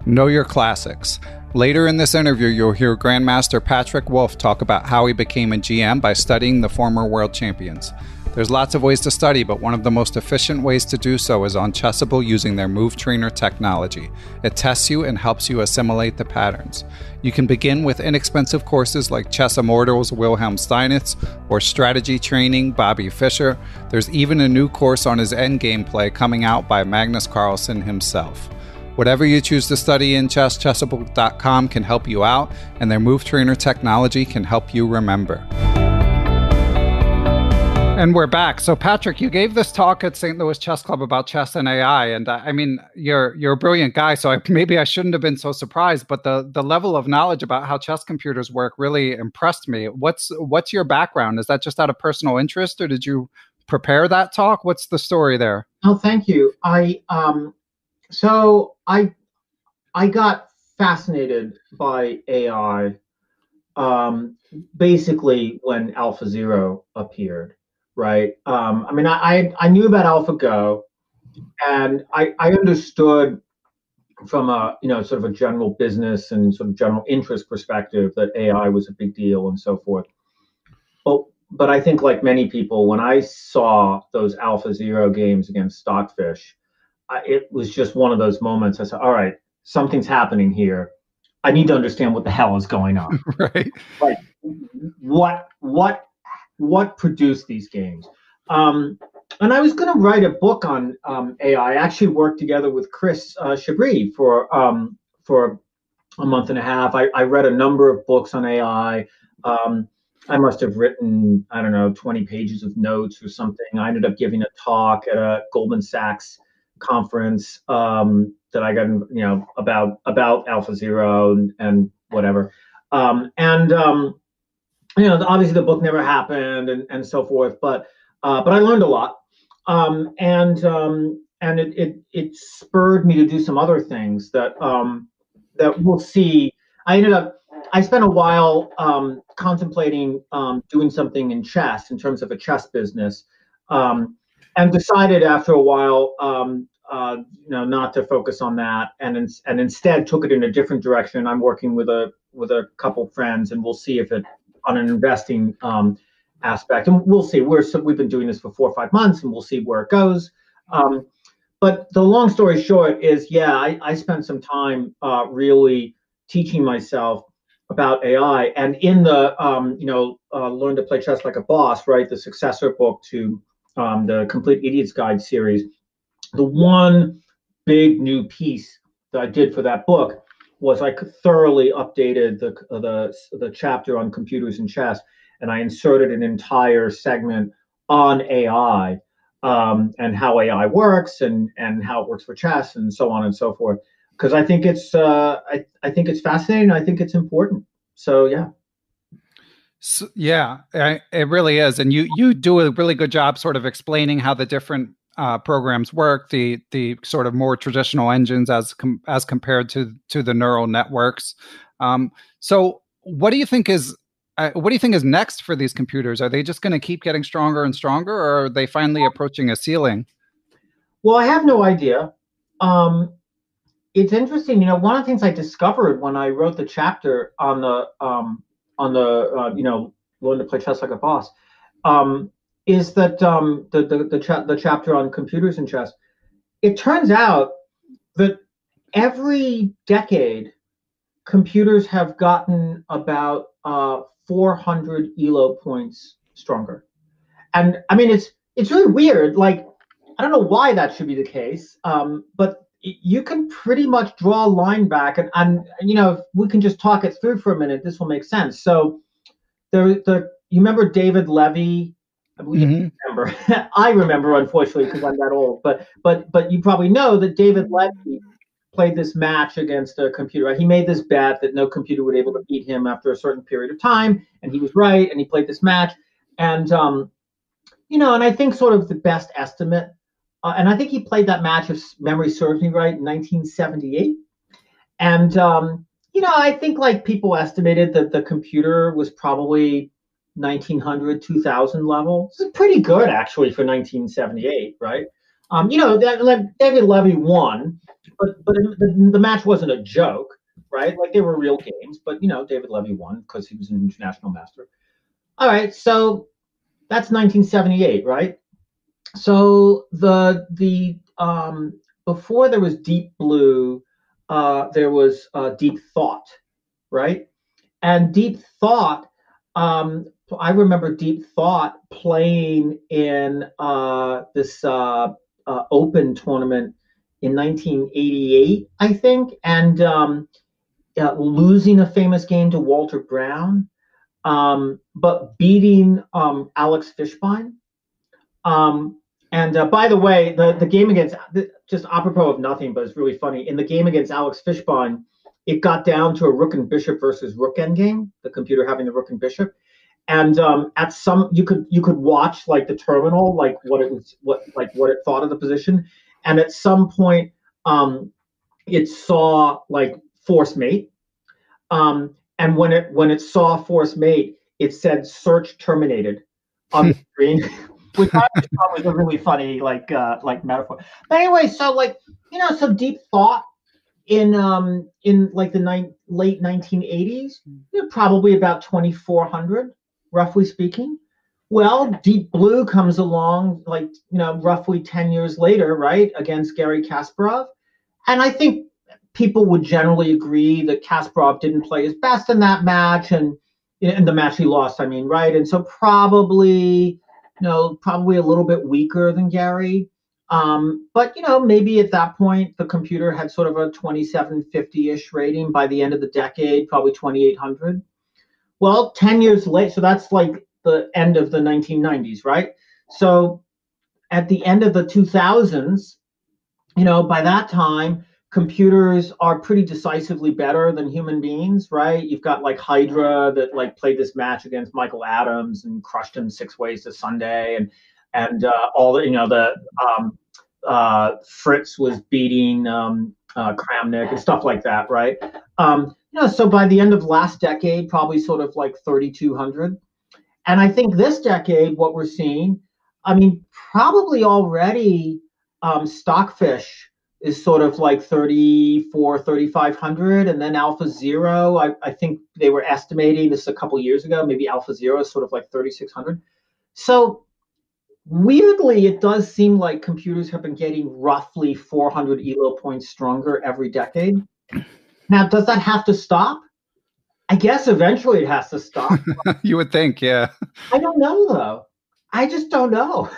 Know your classics. Later in this interview, you'll hear Grandmaster Patrick Wolff talk about how he became a GM by studying the former world champions. There's lots of ways to study, but one of the most efficient ways to do so is on Chessable using their Move Trainer technology. It tests you and helps you assimilate the patterns. You can begin with inexpensive courses like Chess Immortals Wilhelm Steinitz or Strategy Training Bobby Fischer. There's even a new course on his endgame play coming out by Magnus Carlsen himself. Whatever you choose to study in chess, chessable.com can help you out, and their Move Trainer technology can help you remember. And we're back. So, Patrick, you gave this talk at St. Louis Chess Club about chess and AI, and I mean, you're a brilliant guy, so maybe I shouldn't have been so surprised. But the level of knowledge about how chess computers work really impressed me. What's your background? Is that just out of personal interest, or did you prepare that talk? What's the story there? Oh, thank you. I got fascinated by AI basically when AlphaZero appeared. Right. I mean, I knew about AlphaGo, and I understood from a sort of a general business and sort of general interest perspective that AI was a big deal and so forth. But I think, like many people, when I saw those AlphaZero games against Stockfish, it was just one of those moments. I said, all right, something's happening here. I need to understand what the hell is going on. Right. Like, what produced these games? And I was going to write a book on AI. I actually worked together with Chris Chabris for a month and a half. I read a number of books on AI. I must have written, I don't know, 20 pages of notes or something. I ended up giving a talk at a Goldman Sachs conference that I got, about AlphaZero and whatever. Obviously the book never happened and so forth, but I learned a lot, and it spurred me to do some other things that we'll see. I spent a while contemplating doing something in chess in terms of a chess business, and decided after a while not to focus on that, and instead took it in a different direction. I'm working with a couple friends, and we'll see if it on an investing aspect, and we'll see. We've been doing this for 4 or 5 months, and we'll see where it goes. But the long story short is, I spent some time really teaching myself about AI, and in the Learn to Play Chess Like a Boss, right, the successor book to the Complete Idiot's Guide series, the one big new piece that I did for that book was I thoroughly updated the chapter on computers and chess, and I inserted an entire segment on AI, and how AI works and how it works for chess and so on and so forth. Because I think it's I think it's fascinating. I think it's important. So yeah. So, yeah, it really is, and you do a really good job sort of explaining how the different programs work, the sort of more traditional engines as compared to the neural networks. So what do you think is next for these computers? Are they just going to keep getting stronger and stronger, or are they finally approaching a ceiling? Well, I have no idea. It's interesting. One of the things I discovered when I wrote the chapter on the Learn to Play Chess Like a Boss, is that the chapter on computers and chess, it turns out that every decade computers have gotten about 400 elo points stronger. And I mean, it's really weird. Like, I don't know why that should be the case, but you can pretty much draw a line back, and if we can just talk it through for a minute, this will make sense. So you remember David Levy? Mm-hmm. Remember. I remember, unfortunately, because I'm that old. But you probably know that David Levy played this match against a computer. He made this bet that no computer would be able to beat him after a certain period of time, and he was right. And he played this match, and and I think sort of the best estimate, and I think he played that match, if memory serves me right, in 1978. And I think like people estimated that the computer was probably 1900, 2000 level. This is pretty good actually for 1978, right? David Levy won, but the match wasn't a joke, right? Like, they were real games, but David Levy won because he was an international master. All right, so that's 1978, right? So the before there was Deep Blue, there was Deep Thought, right? And Deep Thought, I remember Deep Thought playing in this open tournament in 1988, I think, and losing a famous game to Walter Brown, but beating Alex Fishbein. And by the way, the game against, just apropos of nothing, but it's really funny. In the game against Alex Fishbein, it got down to a rook and bishop versus rook endgame, the computer having the rook and bishop. And at some, you could watch like the terminal, like what it thought of the position. And at some point, it saw like force mate. And when it saw force mate, it said search terminated on the screen. Which I just thought was a really funny like metaphor. But anyway, so like, so deep thought in like the late 1980s, probably about 2400, roughly speaking. Well, Deep Blue comes along like, roughly 10 years later, right, against Garry Kasparov. And I think people would generally agree that Kasparov didn't play his best in that match, and in the match he lost, I mean, right? And so probably a little bit weaker than Garry. But, maybe at that point, the computer had sort of a 2750-ish rating. By the end of the decade, probably 2800. Well, 10 years late, so that's like the end of the 1990s, right? So at the end of the 2000s, by that time, computers are pretty decisively better than human beings, right? You've got like Hydra that like played this match against Michael Adams and crushed him 6 ways to Sunday, and all the Fritz was beating Kramnik and stuff like that, right? So by the end of last decade, probably sort of like 3200, and I think this decade, what we're seeing, I mean, probably already Stockfish is sort of like 3500, and then Alpha Zero, I think they were estimating this a couple years ago, maybe Alpha Zero is sort of like 3600. So weirdly, it does seem like computers have been getting roughly 400 ELO points stronger every decade. Now, does that have to stop? I guess eventually it has to stop. You would think, yeah. I don't know, though. I just don't know.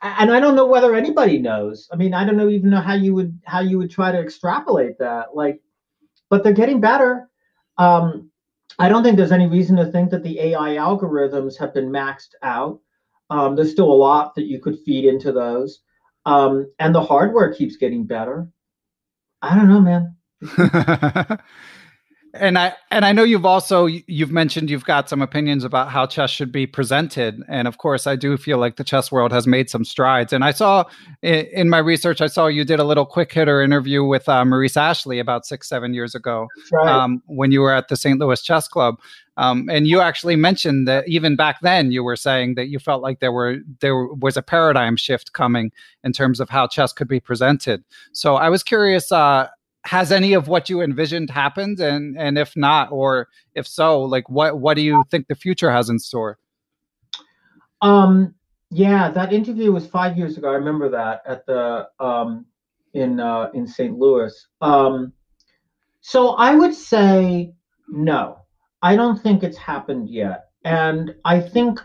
And I don't know whether anybody knows. I mean, I don't even know how you would try to extrapolate that. Like, but they're getting better. I don't think there's any reason to think that the AI algorithms have been maxed out. There's still a lot that you could feed into those, and the hardware keeps getting better. I don't know, man. And I know you've mentioned you've got some opinions about how chess should be presented. And of course, I do feel like the chess world has made some strides. And I saw in my research, you did a little quick hitter interview with Maurice Ashley about 6-7 years ago, right. When you were at the St. Louis Chess Club. And you actually mentioned that even back then you were saying that you felt like there was a paradigm shift coming in terms of how chess could be presented. So I was curious, has any of what you envisioned happened? And if not, or if so, like what do you think the future has in store? Yeah, that interview was 5 years ago. I remember that at the in St. Louis. So I would say no. I don't think it's happened yet. And I think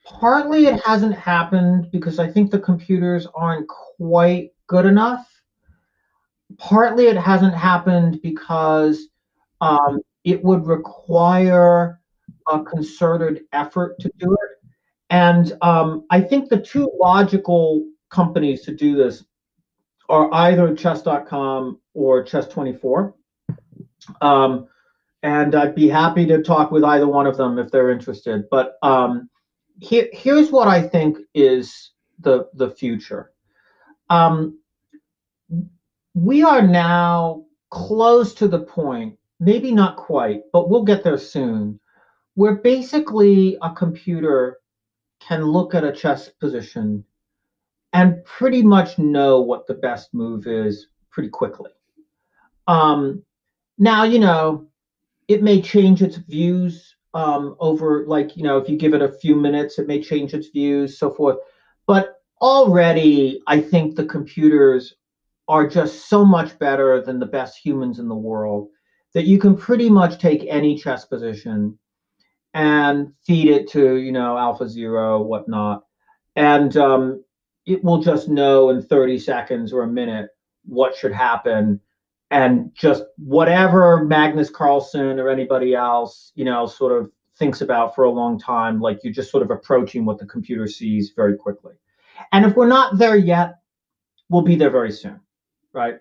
partly it hasn't happened because I think the computers aren't quite good enough. Partly it hasn't happened because it would require a concerted effort to do it. And I think the two logical companies to do this are either chess.com or chess24. And I'd be happy to talk with either one of them if they're interested. But here's what I think is the future. We are now close to the point, maybe not quite, but we'll get there soon, where basically a computer can look at a chess position and pretty much know what the best move is pretty quickly. Now, it may change its views over, like, if you give it a few minutes, it may change its views, so forth. But already, I think the computers are just so much better than the best humans in the world that you can pretty much take any chess position and feed it to, Alpha Zero, whatnot. And it will just know in 30 seconds or a minute what should happen, and just whatever Magnus Carlsen or anybody else, sort of thinks about for a long time, like you're just sort of approaching what the computer sees very quickly. And if we're not there yet, we'll be there very soon, right?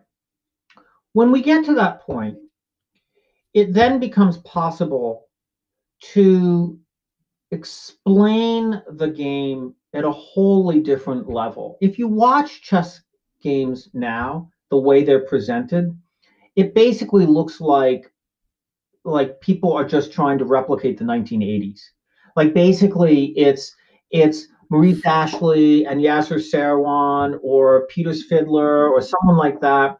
When we get to that point, it then becomes possible to explain the game at a wholly different level. If you watch chess games now, the way they're presented, it basically looks like people are just trying to replicate the 1980s. Like basically it's Maurice Ashley and Yasser Seirawan or Peter Fiddler or someone like that.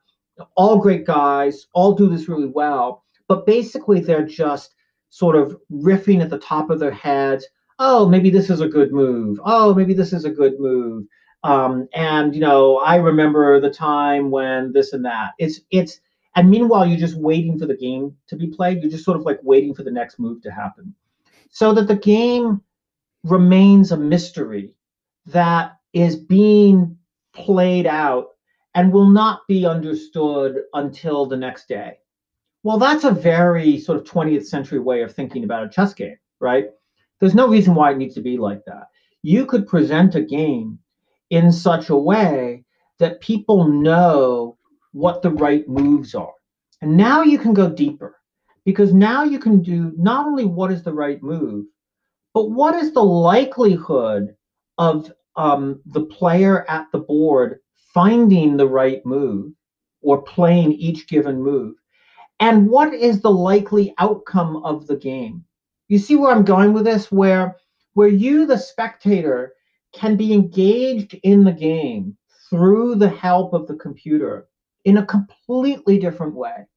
All great guys, all do this really well, but basically they're just sort of riffing at the top of their heads. Oh, maybe this is a good move. Oh, maybe this is a good move. And I remember the time when this and that. And meanwhile, you're just waiting for the game to be played. You're just sort of like waiting for the next move to happen, so that the game remains a mystery that is being played out and will not be understood until the next day. Well, that's a very sort of 20th century way of thinking about a chess game, right? There's no reason why it needs to be like that. You could present a game in such a way that people know what the right moves are. And now you can go deeper, because now you can do not only what is the right move, but what is the likelihood of the player at the board finding the right move or playing each given move, and what is the likely outcome of the game. You see where I'm going with this, where you, the spectator, can be engaged in the game through the help of the computer in a completely different way.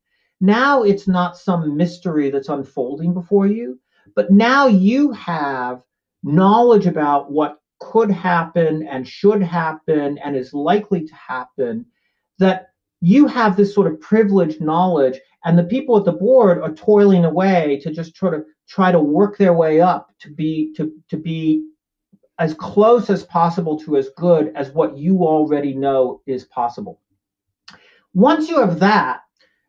Now it's not some mystery that's unfolding before you, but now you have knowledge about what could happen and should happen and is likely to happen, that you have this sort of privileged knowledge, and the people at the board are toiling away to just try to work their way up to be as close as possible to as good as what you already know is possible. Once you have that,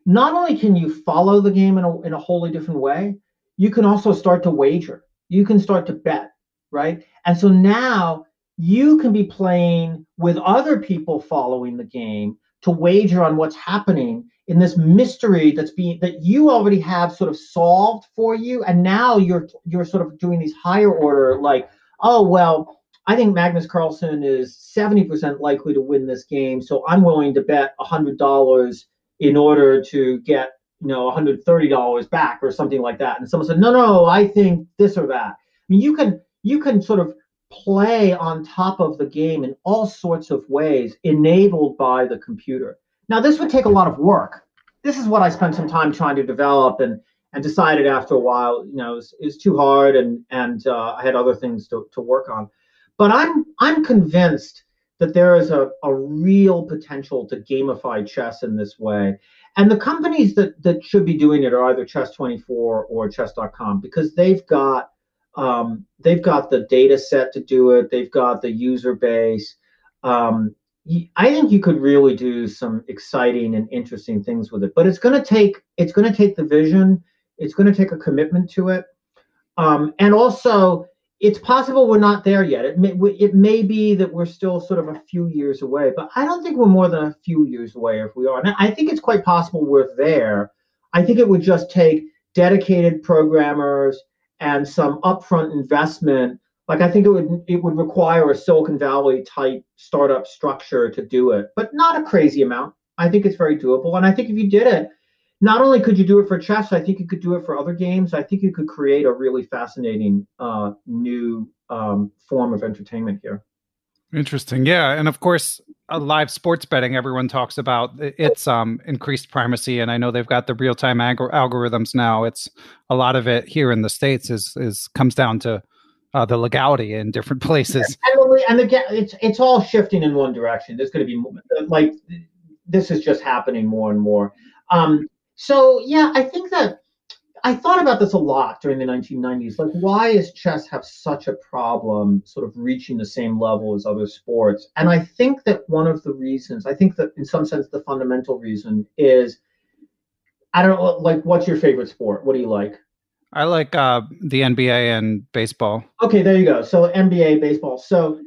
not only can you follow the game in a wholly different way, you can also start to wager. You can start to bet, right? And so now you can be playing with other people following the game to wager on what's happening in this mystery that you already have sort of solved for you. And now you're sort of doing these higher order, like, oh, well, I think Magnus Carlsen is 70% likely to win this game, so I'm willing to bet $100 in order to get $130 back or something like that. And someone said, no, I think this or that. I mean, you can sort of play on top of the game in all sorts of ways enabled by the computer. Now, this would take a lot of work. This is what I spent some time trying to develop, and decided after a while, it was too hard, and I had other things to work on. But I'm convinced that there is a real potential to gamify chess in this way. And the companies that should be doing it are either Chess24 or Chess.com, because they've got the data set to do it. They've got the user base. I think you could really do some exciting and interesting things with it. But it's going to take the vision. It's going to take a commitment to it. And also, it's possible we're not there yet. It may be that we're still sort of a few years away, but I don't think we're more than a few years away if we are. And I think it's quite possible we're there. I think it would just take dedicated programmers and some upfront investment. Like, I think it would require a Silicon Valley type startup structure to do it, but not a crazy amount. I think it's very doable. And I think if you did it, not only could you do it for chess, I think you could do it for other games. I think you could create a really fascinating new form of entertainment here. Interesting. Yeah. And of course, live sports betting, everyone talks about its increased primacy. And I know they've got the real-time algorithms now. It's a lot of it here in the States comes down to the legality in different places. And again, it's all shifting in one direction. There's going to be like, this is just happening more and more. So yeah, I think that I thought about this a lot during the 1990s. Like, why does chess have such a problem sort of reaching the same level as other sports? And I think that one of the reasons, I think that in some sense, the fundamental reason is, I don't know, like, what's your favorite sport? What do you like? I like the NBA and baseball. Okay, there you go. So NBA, baseball. So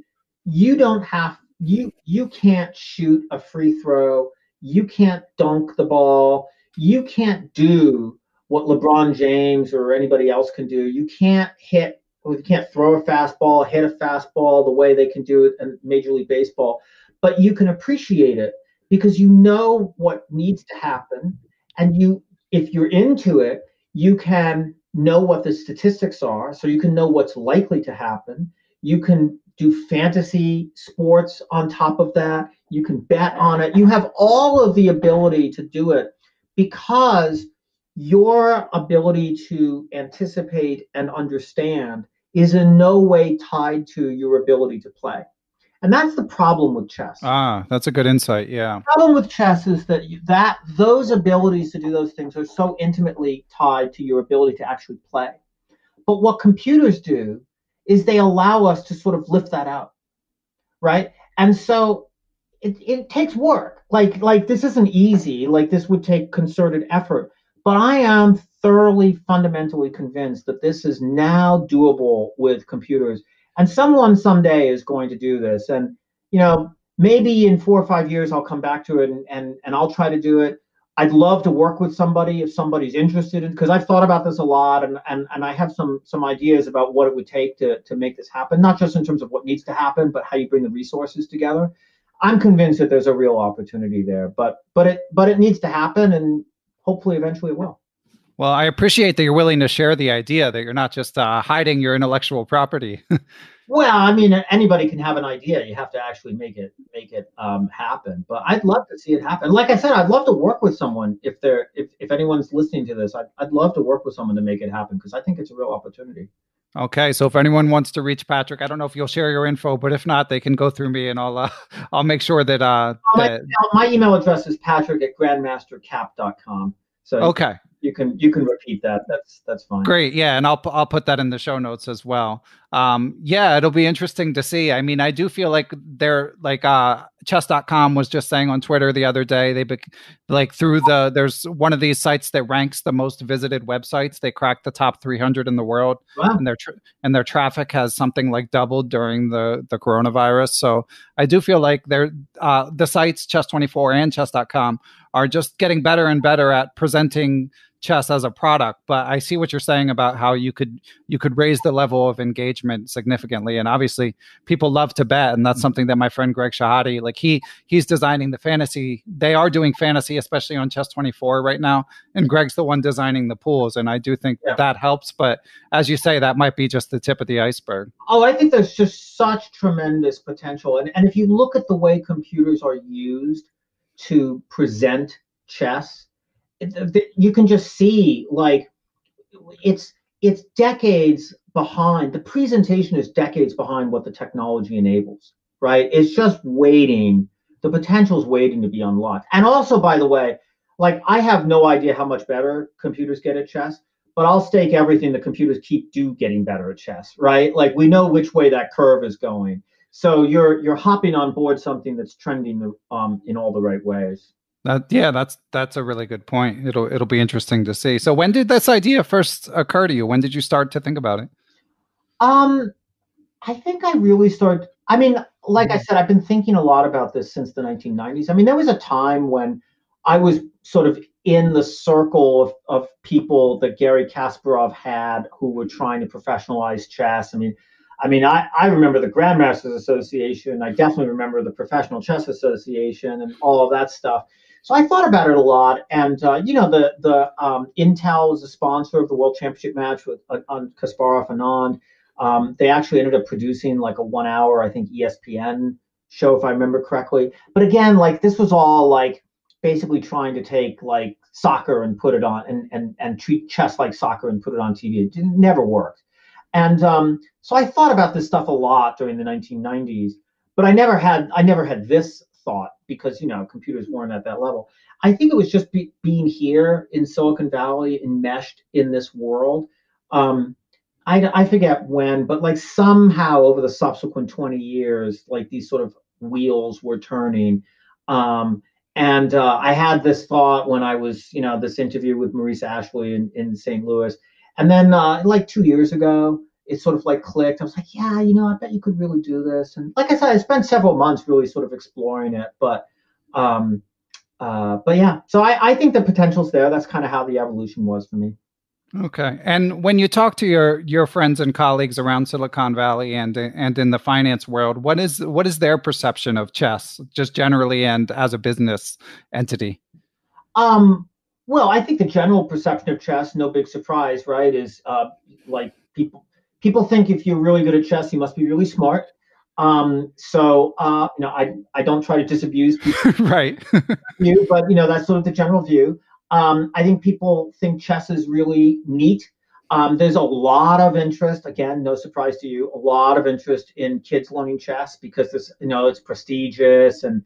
you don't have you can't shoot a free throw. You can't dunk the ball. You can't do what LeBron James or anybody else can do. You can't throw a fastball, hit a fastball the way they can do it in Major League Baseball. But you can appreciate it because you know what needs to happen, and if you're into it, you can know what the statistics are, so you can know what's likely to happen. You can do fantasy sports on top of that. You can bet on it. You have all of the ability to do it because your ability to anticipate and understand is in no way tied to your ability to play. And that's the problem with chess. Ah, that's a good insight. Yeah. The problem with chess is that those abilities to do those things are so intimately tied to your ability to actually play. But what computers do is they allow us to sort of lift that out, right? And so it takes work. Like this isn't easy. Like this would take concerted effort. But I am thoroughly, fundamentally convinced that this is now doable with computers. And someone someday is going to do this. And, maybe in 4 or 5 years, I'll come back to it and I'll try to do it. I'd love to work with somebody if somebody's interested in, because I've thought about this a lot and I have some ideas about what it would take to make this happen, not just in terms of what needs to happen, but how you bring the resources together. I'm convinced that there's a real opportunity there, but it needs to happen, and hopefully eventually it will. Well, I appreciate that you're willing to share the idea, that you're not just hiding your intellectual property. Well, I mean, anybody can have an idea. You have to actually make it happen. But I'd love to see it happen. Like I said, I'd love to work with someone if anyone's listening to this. I'd love to work with someone to make it happen because I think it's a real opportunity. Okay, so if anyone wants to reach Patrick, I don't know if you'll share your info, but if not, they can go through me, and I'll make sure that my email address is patrick@grandmastercap.com. So okay. You can repeat that. That's fine. Great. Yeah. And I'll put that in the show notes as well. Yeah, it'll be interesting to see. I mean, I do feel like they're like chess.com was just saying on Twitter the other day, there's one of these sites that ranks the most visited websites. They cracked the top 300 in the world. Wow. And their traffic has something like doubled during the coronavirus. So I do feel like the sites chess24 and chess.com are just getting better and better at presenting chess as a product. But I see what you're saying about how you could raise the level of engagement significantly. And obviously people love to bet. And that's something that my friend Greg Shahade, like he's designing the fantasy. They are doing fantasy, especially on chess24 right now. And Greg's the one designing the pools. And I do think that helps. But as you say, that might be just the tip of the iceberg. Oh, I think there's just such tremendous potential. And if you look at the way computers are used to present chess, you can just see like it's decades behind. The presentation is decades behind what the technology enables, right? It's just waiting. The potential is waiting to be unlocked. And also, by the way, like I have no idea how much better computers get at chess, but I'll stake everything the computers keep getting better at chess, right? Like we know which way that curve is going. So you're hopping on board something that's trending in all the right ways. That's a really good point. It'll be interesting to see. So when did this idea first occur to you? When did you start to think about it? I think I really started. I mean, like I said, I've been thinking a lot about this since the 1990s. I mean, there was a time when I was sort of in the circle of people that Gary Kasparov had who were trying to professionalize chess. I remember the Grandmasters Association. I definitely remember the Professional Chess Association and all of that stuff. So I thought about it a lot. And, Intel is a sponsor of the World Championship match with Kasparov and Anand. They actually ended up producing like a 1 hour, I think, ESPN show, if I remember correctly. But again, like this was all like basically trying to take like soccer and put it on and treat chess like soccer and put it on TV. It never worked. And so I thought about this stuff a lot during the 1990s, but I never had this thought, because computers weren't at that level. I think it was just being here in Silicon Valley, enmeshed in this world. I forget when, but like somehow over the subsequent 20 years, like these sort of wheels were turning. And I had this thought when I was, this interview with Maurice Ashley in St. Louis. And then like 2 years ago, it sort of like clicked. I was like, yeah, I bet you could really do this. And like I said, I spent several months really sort of exploring it. But yeah, so I think the potential's there. That's kind of how the evolution was for me. Okay. And when you talk to your friends and colleagues around Silicon Valley and in the finance world, what is their perception of chess, just generally and as a business entity? Well, I think the general perception of chess, no big surprise, right, is like people think if you're really good at chess, you must be really smart. I don't try to disabuse people, right? but that's sort of the general view. I think people think chess is really neat. There's a lot of interest, again, no surprise to you, a lot of interest in kids learning chess because this, it's prestigious, and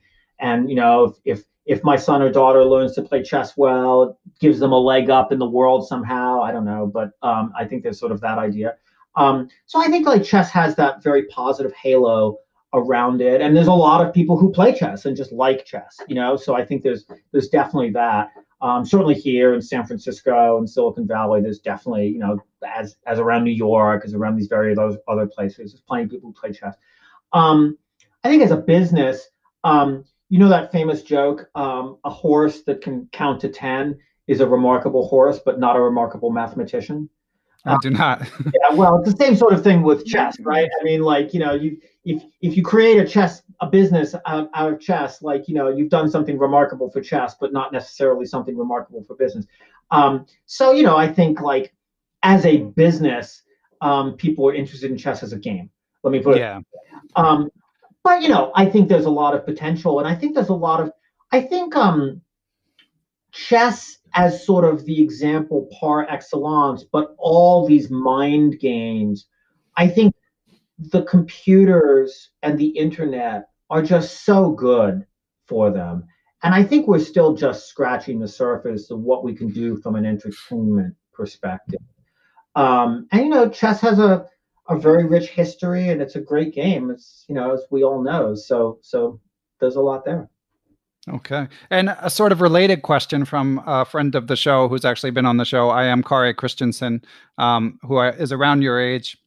if my son or daughter learns to play chess well, it gives them a leg up in the world somehow. I don't know, but I think there's sort of that idea. So I think like chess has that very positive halo around it, and there's a lot of people who play chess and just like chess, So I think there's definitely that. Certainly here in San Francisco and Silicon Valley, there's definitely, as around New York, as around these various other places, there's plenty of people who play chess. I think as a business, that famous joke, a horse that can count to 10 is a remarkable horse, but not a remarkable mathematician. I do not. Yeah, well, it's the same sort of thing with chess, right? I mean, like, if you create a business out of chess, like, you've done something remarkable for chess, but not necessarily something remarkable for business. So, I think like as a business, people are interested in chess as a game. Let me put it. Yeah. But, I think there's a lot of potential, and I think chess as sort of the example par excellence, but all these mind games, I think the computers and the internet are just so good for them. And I think we're still just scratching the surface of what we can do from an entertainment perspective. And chess has a very rich history, and it's a great game. It's, as we all know. So there's a lot there. Okay. And a sort of related question from a friend of the show who's actually been on the show, I am Kari Christensen, who is around your age.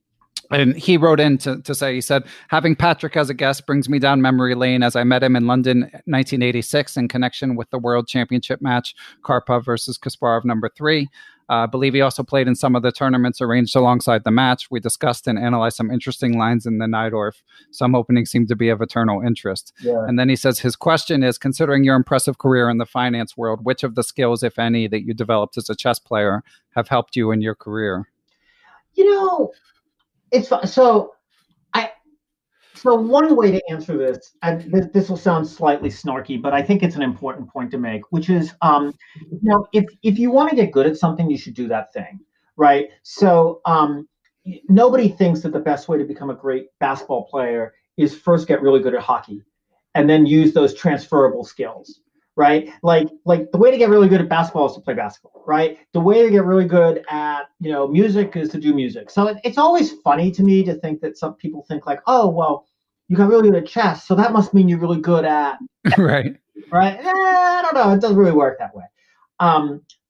And he wrote in to say, he said, having Patrick as a guest brings me down memory lane as I met him in London 1986 in connection with the World Championship match, Karpov versus Kasparov #3. I believe he also played in some of the tournaments arranged alongside the match. We discussed and analyzed some interesting lines in the Najdorf. Some openings seem to be of eternal interest. Yeah. And then he says his question is, considering your impressive career in the finance world, which of the skills, if any, that you developed as a chess player have helped you in your career? It's so one way to answer this, and this will sound slightly snarky, but I think it's an important point to make, which is, if you want to get good at something, you should do that thing, right? So nobody thinks that the best way to become a great basketball player is first get really good at hockey, and then use those transferable skills, right? Like the way to get really good at basketball is to play basketball, right? The way to get really good at, music is to do music. So it's always funny to me to think that some people think like, oh, well, you got really good at chess, so that must mean you're really good at right. I don't know. It doesn't really work that way.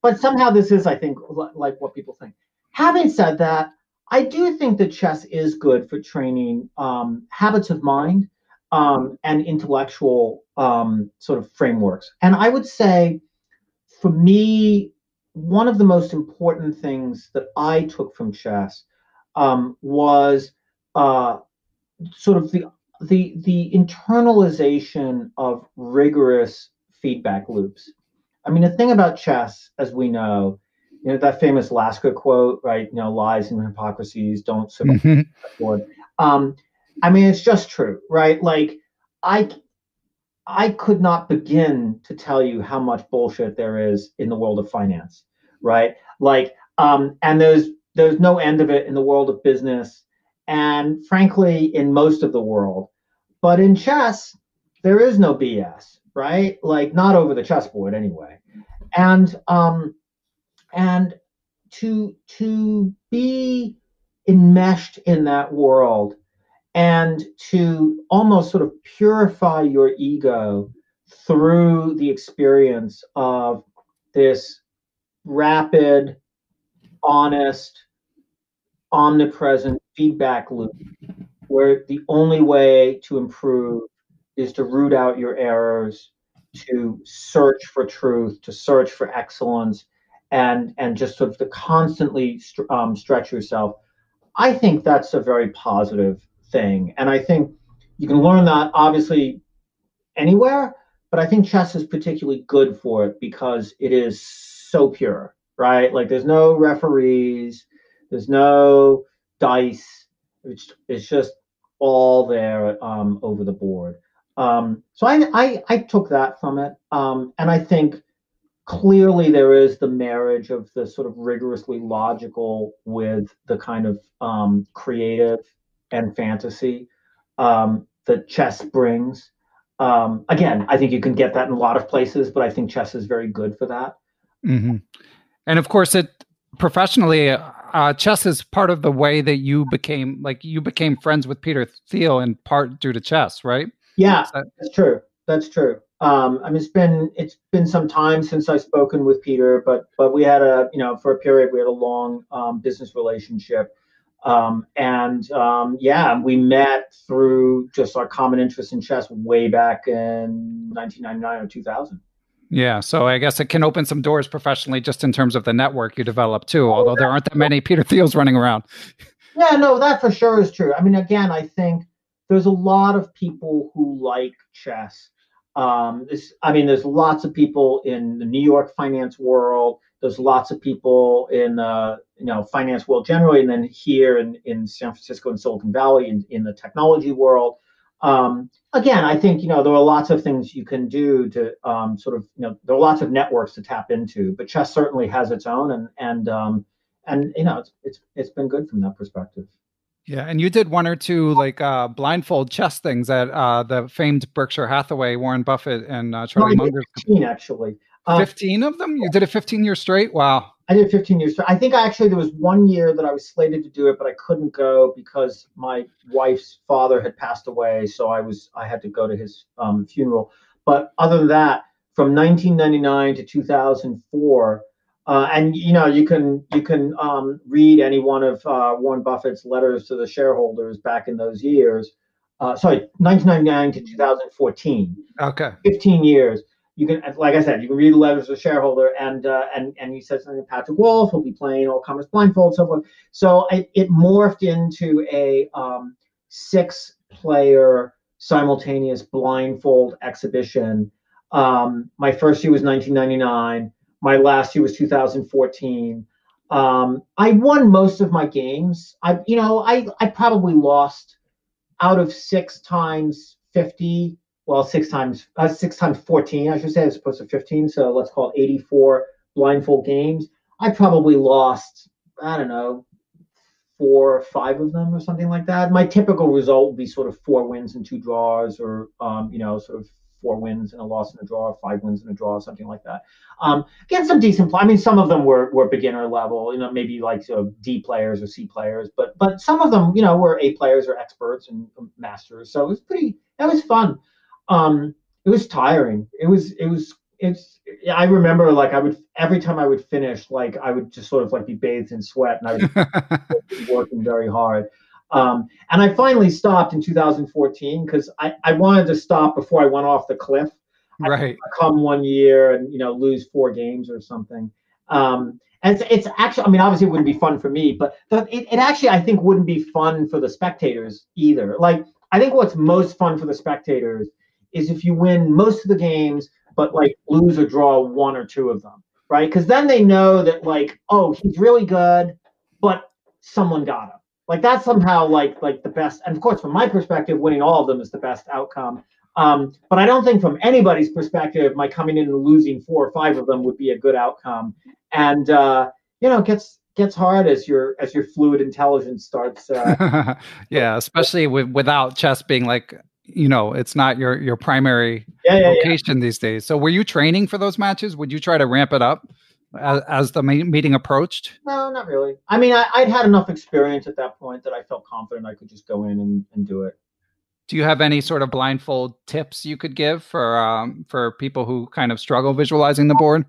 But somehow this is, I think, like what people think. Having said that, I do think that chess is good for training habits of mind, and intellectual sort of frameworks. And I would say, for me, one of the most important things that I took from chess was sort of the internalization of rigorous feedback loops. I mean, the thing about chess, as we know, that famous Lasker quote, right? Lies and hypocrisies don't survive. Mm-hmm. I mean, it's just true, right? Like, I could not begin to tell you how much bullshit there is in the world of finance, right? Like, and there's no end of it in the world of business, and frankly, in most of the world. But in chess, there is no BS, right? Like not over the chessboard anyway. And and to be enmeshed in that world and to almost sort of purify your ego through the experience of this rapid, honest, omnipresent feedback loop where the only way to improve is to root out your errors, to search for truth, to search for excellence, and just sort of to constantly stretch yourself. I think that's a very positive thing, and I think you can learn that obviously anywhere, but I think chess is particularly good for it because it is so pure, right? Like there's no referees, there's no dice. It's just all there over the board. So I took that from it, and I think clearly there is the marriage of the sort of rigorously logical with the kind of creative and fantasy that chess brings. Again, I think you can get that in a lot of places, but I think chess is very good for that. Mm-hmm. And of course, professionally, chess is part of the way that you became friends with Peter Thiel in part due to chess, right? Yeah, that's true. That's true. I mean, it's been some time since I've spoken with Peter, but we had for a period we had a long business relationship. Yeah, we met through just our common interest in chess way back in 1999 or 2000. Yeah, so I guess it can open some doors professionally just in terms of the network you develop too, although there aren't that many Peter Thiels running around. Yeah, no, that for sure is true. I mean, again, I think there's a lot of people who like chess. There's lots of people in the New York finance world. There's lots of people in finance world generally, and then here in San Francisco and Silicon Valley in the technology world. Again, I think there are lots of things you can do to there are lots of networks to tap into, but chess certainly has its own, and it's been good from that perspective. Yeah, and you did one or two blindfold chess things at the famed Berkshire Hathaway, Warren Buffett, and Charlie Munger's. 15 actually. 15 of them? You did it 15 years straight? Wow. I did 15 years straight. I think there was 1 year that I was slated to do it, but I couldn't go because my wife's father had passed away, so I had to go to his funeral. But other than that, from 1999 to 2004. And you can read any one of Warren Buffett's letters to the shareholders back in those years. 1999 to 2014. Okay, 15 years. You can, like I said, you can read the letters to the shareholder, and he says something to Patrick Wolff. He'll be playing All Comers Blindfold, so forth. So it morphed into a 6-player simultaneous blindfold exhibition. My first year was 1999. My last year was 2014. I won most of my games. I probably lost out of 6 times 50. Well, 6 times 14, I should say, as opposed to 15. So let's call it 84 blindfold games. I probably lost, I don't know, 4 or 5 of them or something like that. My typical result would be sort of 4 wins and 2 draws, or sort of 4 wins and a loss and a draw, 5 wins and a draw, something like that. Again, some decent. I mean, some of them were beginner level, maybe like D players or C players, but some of them, were A players or experts and masters. So it was fun. It was tiring. I remember every time I would finish, I would just sort of be bathed in sweat, and I would be working very hard. And I finally stopped in 2014 because I wanted to stop before I went off the cliff. Right. I come 1 year and lose 4 games or something. And it's actually, I mean, obviously it wouldn't be fun for me, but it actually, I think, wouldn't be fun for the spectators either. I think what's most fun for the spectators is if you win most of the games, but lose or draw 1 or 2 of them, right? Because then they know that oh, he's really good, but someone got him. That's somehow the best. And of course, from my perspective, winning all of them is the best outcome. But I don't think from anybody's perspective, my coming in and losing 4 or 5 of them would be a good outcome. And it gets hard as your fluid intelligence starts. Yeah, especially without chess being it's not your primary Yeah. vocation these days. So were you training for those matches? Would you try to ramp it up as the meeting approached? No, not really. I mean, I'd had enough experience at that point that I felt confident I could just go in and do it. Do you have any sort of blindfold tips you could give for people who kind of struggle visualizing the board?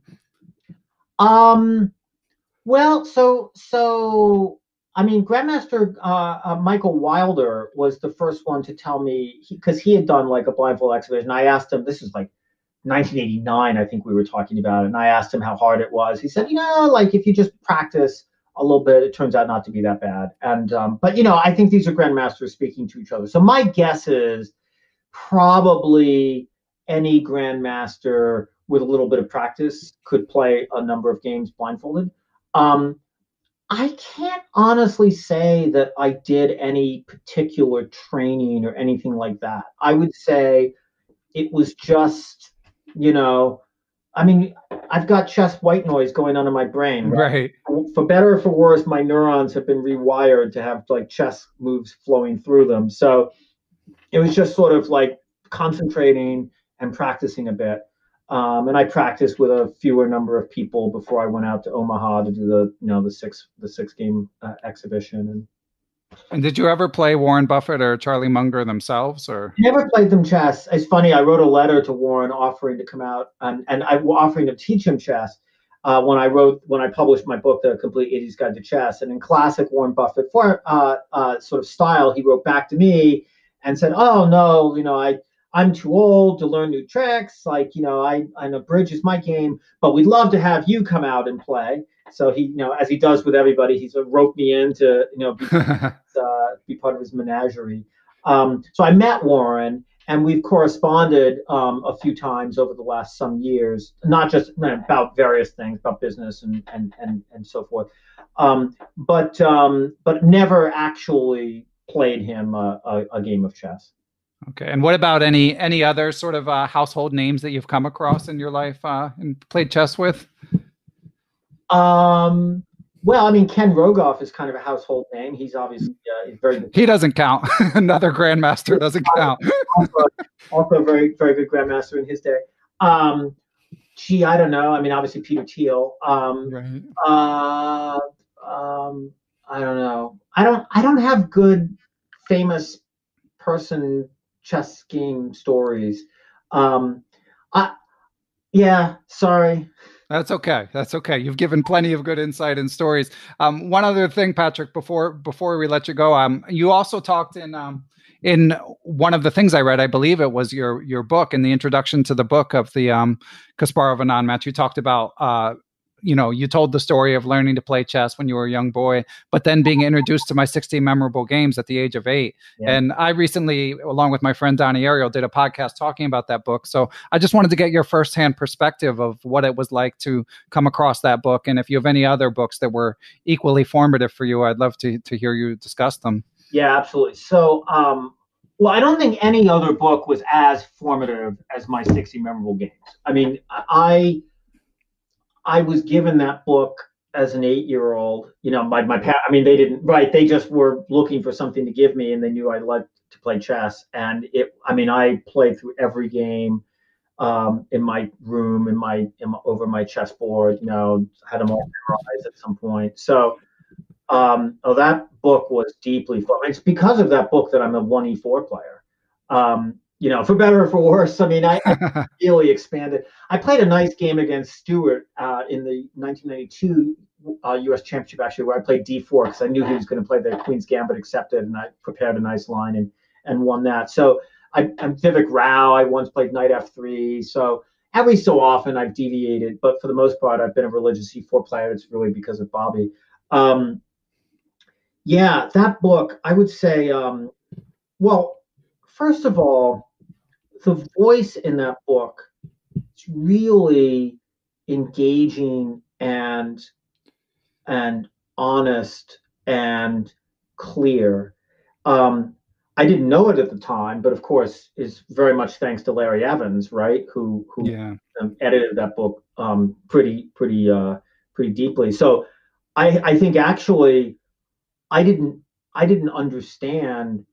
Well, so I mean, Grandmaster Michael Wilder was the first one to tell me, because he had done like a blindfold exhibition. I asked him, this is like 1989, I think we were talking about it, and I asked him how hard it was. He said, like if you just practice a little bit, it turns out not to be that bad. And but I think these are grandmasters speaking to each other. So my guess is probably any grandmaster with a little bit of practice could play a number of games blindfolded. Um, I can't honestly say that I did any particular training or anything like that. I would say it was just, I mean, I've got chest white noise going on in my brain, right? For better or for worse, my neurons have been rewired to have like chess moves flowing through them. So it was just sort of like concentrating and practicing a bit. And I practiced with a fewer number of people before I went out to Omaha to do the six game exhibition. And did you ever play Warren Buffett or Charlie Munger themselves, or never played them chess? It's funny. I wrote a letter to Warren offering to come out and I offering to teach him chess. When I published my book, The Complete Idiot's Guide to Chess, and in classic Warren Buffett sort of style, he wrote back to me and said, "Oh no, I'm too old to learn new tricks. Like, I know bridge is my game, but we'd love to have you come out and play." So he, as he does with everybody, he sort of roped me in to, be part of his menagerie. So I met Warren, and we've corresponded a few times over the last some years, not just about various things, about business and so forth, but never actually played him a game of chess. Okay. And what about any other sort of household names that you've come across in your life and played chess with? Well, I mean, Ken Rogoff is kind of a household name. He's obviously he's very good. He doesn't count. Another grandmaster doesn't count. also a very, very good grandmaster in his day. I don't know. I mean, obviously Peter Thiel. Right. I don't know. I don't have good famous person chess game stories. Yeah, sorry. That's okay. That's okay. You've given plenty of good insight and stories. One other thing, Patrick, before we let you go, you also talked in one of the things I read, I believe it was your book, in the introduction to the book of the Kasparov Anand match. You talked about you told the story of learning to play chess when you were a young boy, but then being introduced to my 16 memorable games at the age of 8. Yeah. And I recently, along with my friend Donnie Ariel, did a podcast talking about that book. So I just wanted to get your firsthand perspective of what it was like to come across that book. And if you have any other books that were equally formative for you, I'd love to hear you discuss them. Yeah, absolutely. So, well, I don't think any other book was as formative as my 60 memorable games. I mean, I was given that book as an 8-year-old. My parents, I mean, they didn't, right? They just were looking for something to give me, and they knew I liked to play chess. And I played through every game in my room, over my chessboard. Had them all memorized at some point. So, that book was deeply fun. It's because of that book that I'm a 1E4 player. For better or for worse. I mean, I really expanded. I played a nice game against Stewart in the 1992 U.S. Championship, actually, where I played D4 because I knew he was going to play the Queen's Gambit accepted, and I prepared a nice line and won that. So I'm Vivek Rao. I once played Knight F3. So every so often I've deviated, but for the most part, I've been a religious E4 player. It's really because of Bobby. Yeah, that book, I would say, well, first of all, the voice in that book is really engaging and honest and clear. I didn't know it at the time, but of course, is very much thanks to Larry Evans, right? Who edited that book pretty deeply. So I think actually I didn't understand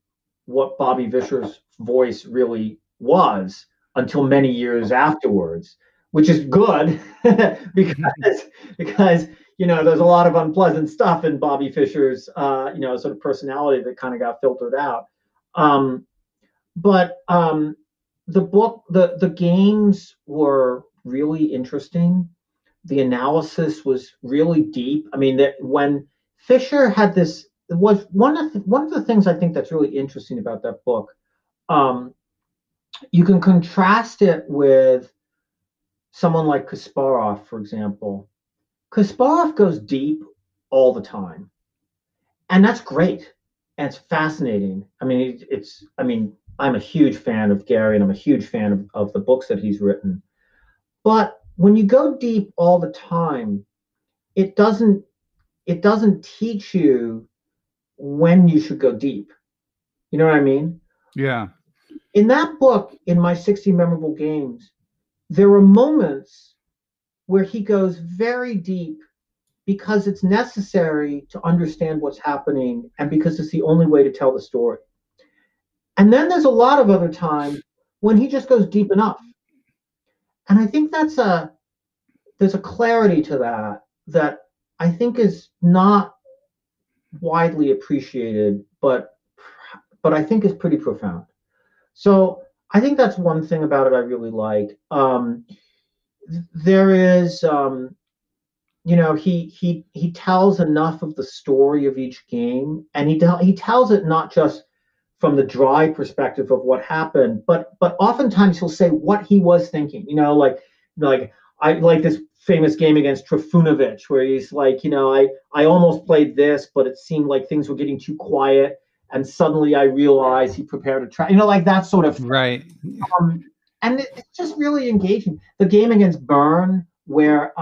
what Bobby Fischer's voice really was until many years afterwards, which is good because there's a lot of unpleasant stuff in Bobby Fischer's sort of personality that kind of got filtered out. But the games were really interesting. The analysis was really deep. I mean, that when Fischer had this was one of the things I think that's really interesting about that book. You can contrast it with someone like Kasparov, for example. Kasparov goes deep all the time, and that's great, and it's fascinating. I mean, I'm a huge fan of Gary, and I'm a huge fan of the books that he's written. But when you go deep all the time, it doesn't teach you when you should go deep. You know what I mean? Yeah. In that book, in My 60 Memorable Games, there are moments where he goes very deep because it's necessary to understand what's happening and because it's the only way to tell the story. And then there's a lot of other times when he just goes deep enough. And I think there's a clarity to that I think is not widely appreciated, but I think is pretty profound. So I think that's one thing about it I really like. There is, he tells enough of the story of each game, and he tells it not just from the dry perspective of what happened, but oftentimes he'll say what he was thinking. Like I like this famous game against Trifunovic where he's like, I almost played this, but it seemed like things were getting too quiet, and suddenly I realized he prepared a track. Like that sort of thing. Right. And it's just really engaging. The game against Byrne, where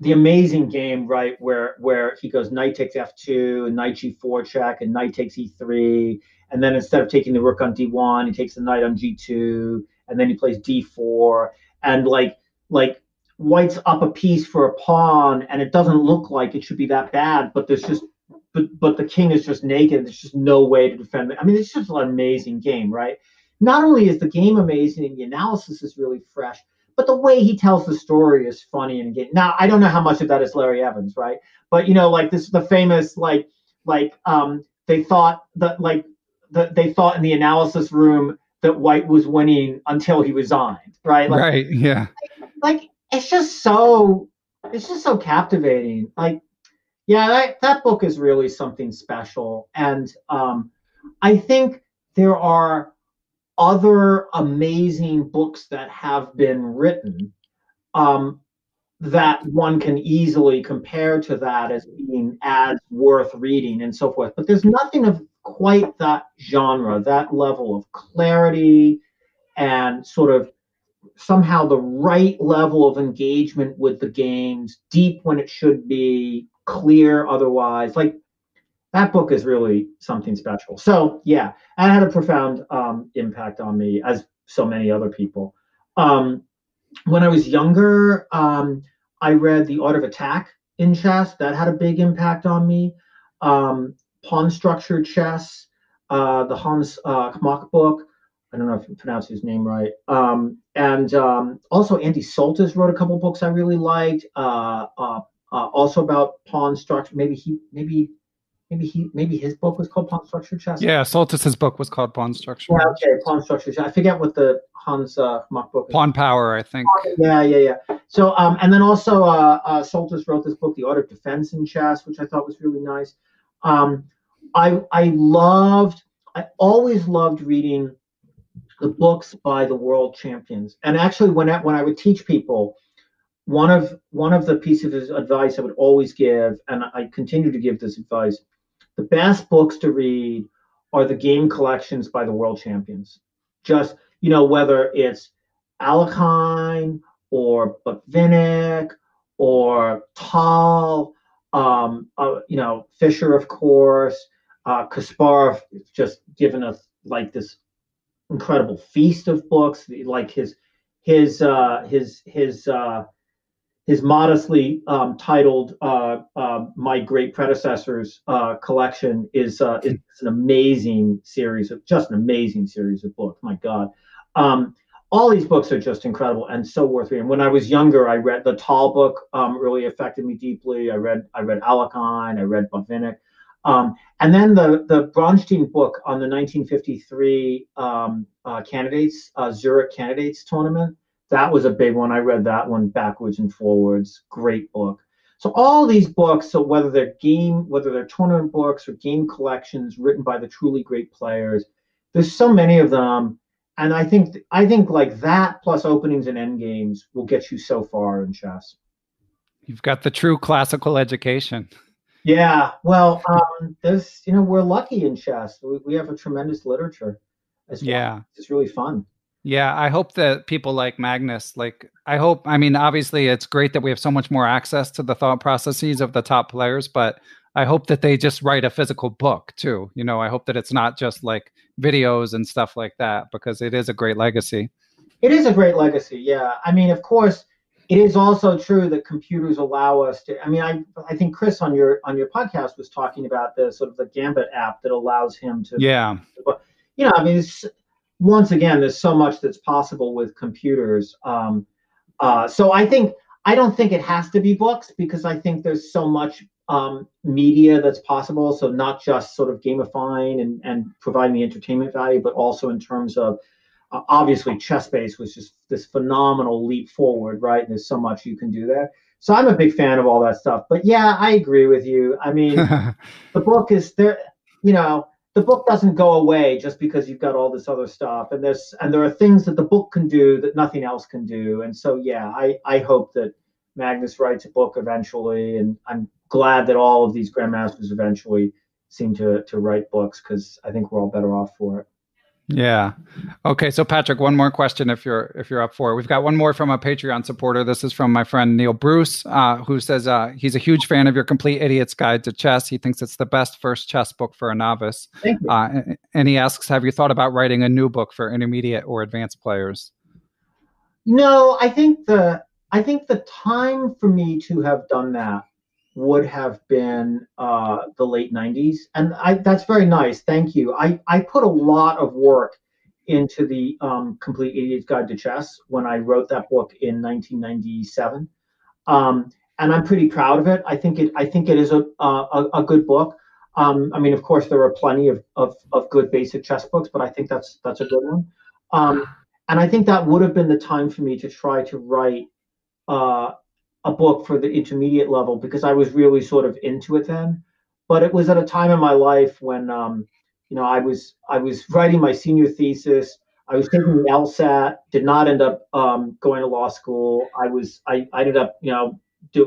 the amazing game, right, where he goes knight takes f2, knight g4 check, and knight takes e3, and then instead of taking the rook on d1, he takes the knight on g2, and then he plays d4, and like white's up a piece for a pawn, and it doesn't look like it should be that bad, but there's just but the king is just naked. There's just no way to defend it. I mean, it's just an amazing game, right? Not only is the game amazing and the analysis is really fresh, but the way he tells the story is funny and engaging. Now, I don't know how much of that is Larry Evans, right? But like this, the famous they thought they thought in the analysis room that White was winning until he resigned, right? Right. Yeah. Like it's just so captivating. Like, yeah, that book is really something special, and I think there are other amazing books that have been written that one can easily compare to that as being as worth reading and so forth. But there's nothing of quite that genre, that level of clarity and sort of somehow the right level of engagement with the games, deep when it should be, clear otherwise. Like that book is really something special. So yeah, it had a profound impact on me, as so many other people. When I was younger, I read The Art of Attack in chess. That had a big impact on me. Pawn Structured Chess, the Hans Kmock book. I don't know if you pronounce his name right. And also Andy Soltis wrote a couple books I really liked. Also about pawn structure. Maybe his book was called Pawn Structure Chess. Yeah, Soltis's book was called Pawn Structure. Yeah, okay, Pawn Structure Chess. I forget what the Hans Kmock book is. Pawn Power, I think. Yeah. So, and then also Soltis wrote this book, The Art of Defense in Chess, which I thought was really nice. I always loved reading the books by the world champions. And actually, when I would teach people, one of the pieces of advice I would always give, and I continue to give this advice, the best books to read are the game collections by the world champions. Just, whether it's Alekhine or Botvinnik or Tal, Fischer, of course, Kasparov, just given us like this incredible feast of books, like his his modestly titled My Great Predecessors collection is an amazing series of books. My God. All these books are just incredible and so worth reading. When I was younger, I read the Tall book, really affected me deeply. I read Alekhine, I read Bavinnik. And then the Bronstein book on the 1953 candidates, Zurich candidates tournament. That was a big one. I read that one backwards and forwards. Great book. So all these books, so whether they're tournament books or game collections written by the truly great players, there's so many of them. And I think like that plus openings and end games will get you so far in chess. You've got the true classical education. Yeah, well, there's we're lucky in chess. We have a tremendous literature as well. Yeah, it's really fun. Yeah, I hope that people like Magnus, I mean, obviously it's great that we have so much more access to the thought processes of the top players, but I hope that they just write a physical book too. I hope that it's not just like videos and stuff like that, because it is a great legacy. It is a great legacy. Yeah. I mean, of course, it is also true that computers allow us to, I mean, I think Chris on your podcast was talking about the sort of the Gambit app that allows him to, yeah. I mean, once again, there's so much that's possible with computers. So I don't think it has to be books, because I think there's so much media that's possible. So not just sort of gamifying and providing the entertainment value, but also in terms of obviously ChessBase was just this phenomenal leap forward, right? And there's so much you can do there. So I'm a big fan of all that stuff. But yeah, I agree with you. I mean, the book is there, the book doesn't go away just because you've got all this other stuff. And there are things that the book can do that nothing else can do. And so, yeah, I hope that Magnus writes a book eventually. And I'm glad that all of these grandmasters eventually seem to write books, because I think we're all better off for it. Yeah. Okay. So Patrick, one more question if you're up for it. We've got one more from a Patreon supporter. This is from my friend Neil Bruce, who says he's a huge fan of your Complete Idiot's Guide to Chess. He thinks it's the best first chess book for a novice. Thank you. And he asks, have you thought about writing a new book for intermediate or advanced players? No, I think the time for me to have done that would have been the late 90s. And that's very nice. Thank you. I put a lot of work into the Complete Idiot's Guide to Chess when I wrote that book in 1997. And I'm pretty proud of it. I think it is a good book. I mean, of course, there are plenty of good basic chess books, but I think that's a good one. And I think that would have been the time for me to try to write a book for the intermediate level, because I was really sort of into it then. But it was at a time in my life when I was writing my senior thesis. I was taking the LSAT, did not end up going to law school. I ended up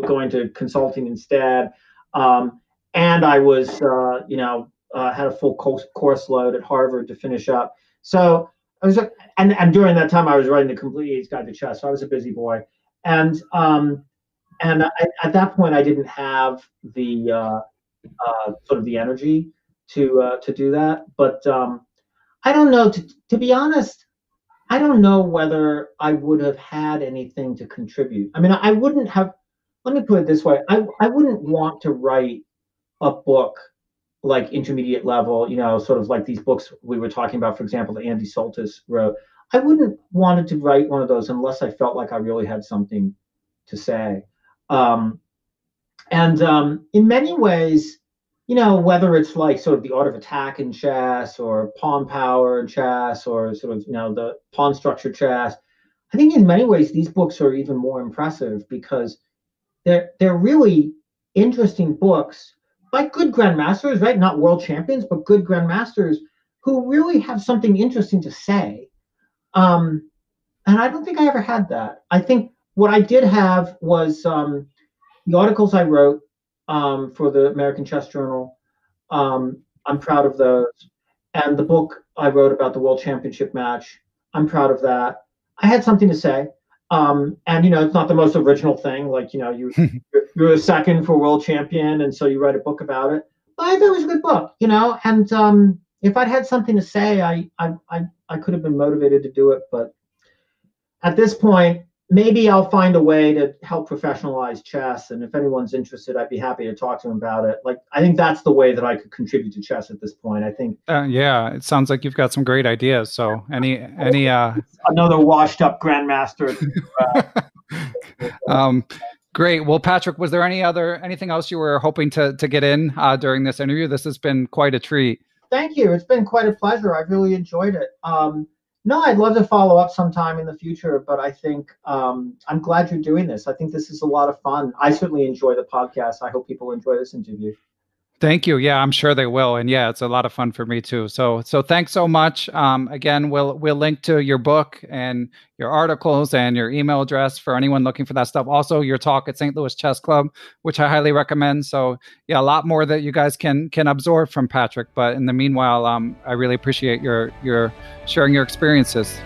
going to consulting instead, and I was had a full course load at Harvard to finish up. So I was and during that time I was writing the Complete Idiot's Guide to Chess. So I was a busy boy, and at that point, I didn't have the sort of the energy to do that. But I don't know. To be honest, I don't know whether I would have had anything to contribute. I mean, I wouldn't have. Let me put it this way: I wouldn't want to write a book like intermediate level. Sort of like these books we were talking about, for example, that Andy Soltis wrote. I wouldn't wanted to write one of those unless I felt like I really had something to say. In many ways, whether it's like sort of the art of attack in chess or pawn power in chess or sort of, the pawn structure chess, I think in many ways, these books are even more impressive because they're really interesting books by good grandmasters, right? Not world champions, but good grandmasters who really have something interesting to say. And I don't think I ever had that. I think what I did have was the articles I wrote for the American Chess Journal. I'm proud of those. And the book I wrote about the World Championship match, I'm proud of that. I had something to say. And, it's not the most original thing. Like, you're a second for world champion, and so you write a book about it. But I thought it was a good book, and if I'd had something to say, I could have been motivated to do it. But at this point, maybe I'll find a way to help professionalize chess. And if anyone's interested, I'd be happy to talk to them about it. Like, I think that's the way that I could contribute to chess at this point. I think. Yeah, it sounds like you've got some great ideas. So any another washed up grandmaster. Great. Well, Patrick, was there anything else you were hoping to get in during this interview? This has been quite a treat. Thank you. It's been quite a pleasure. I've really enjoyed it. No, I'd love to follow up sometime in the future, but I think I'm glad you're doing this. I think this is a lot of fun. I certainly enjoy the podcast. I hope people enjoy this interview. Thank you. Yeah, I'm sure they will. And yeah, it's a lot of fun for me too. So thanks so much. Again, we'll link to your book and your articles and your email address for anyone looking for that stuff. Also, your talk at St. Louis Chess Club, which I highly recommend. So yeah, a lot more that you guys can absorb from Patrick. But in the meanwhile, I really appreciate your sharing your experiences.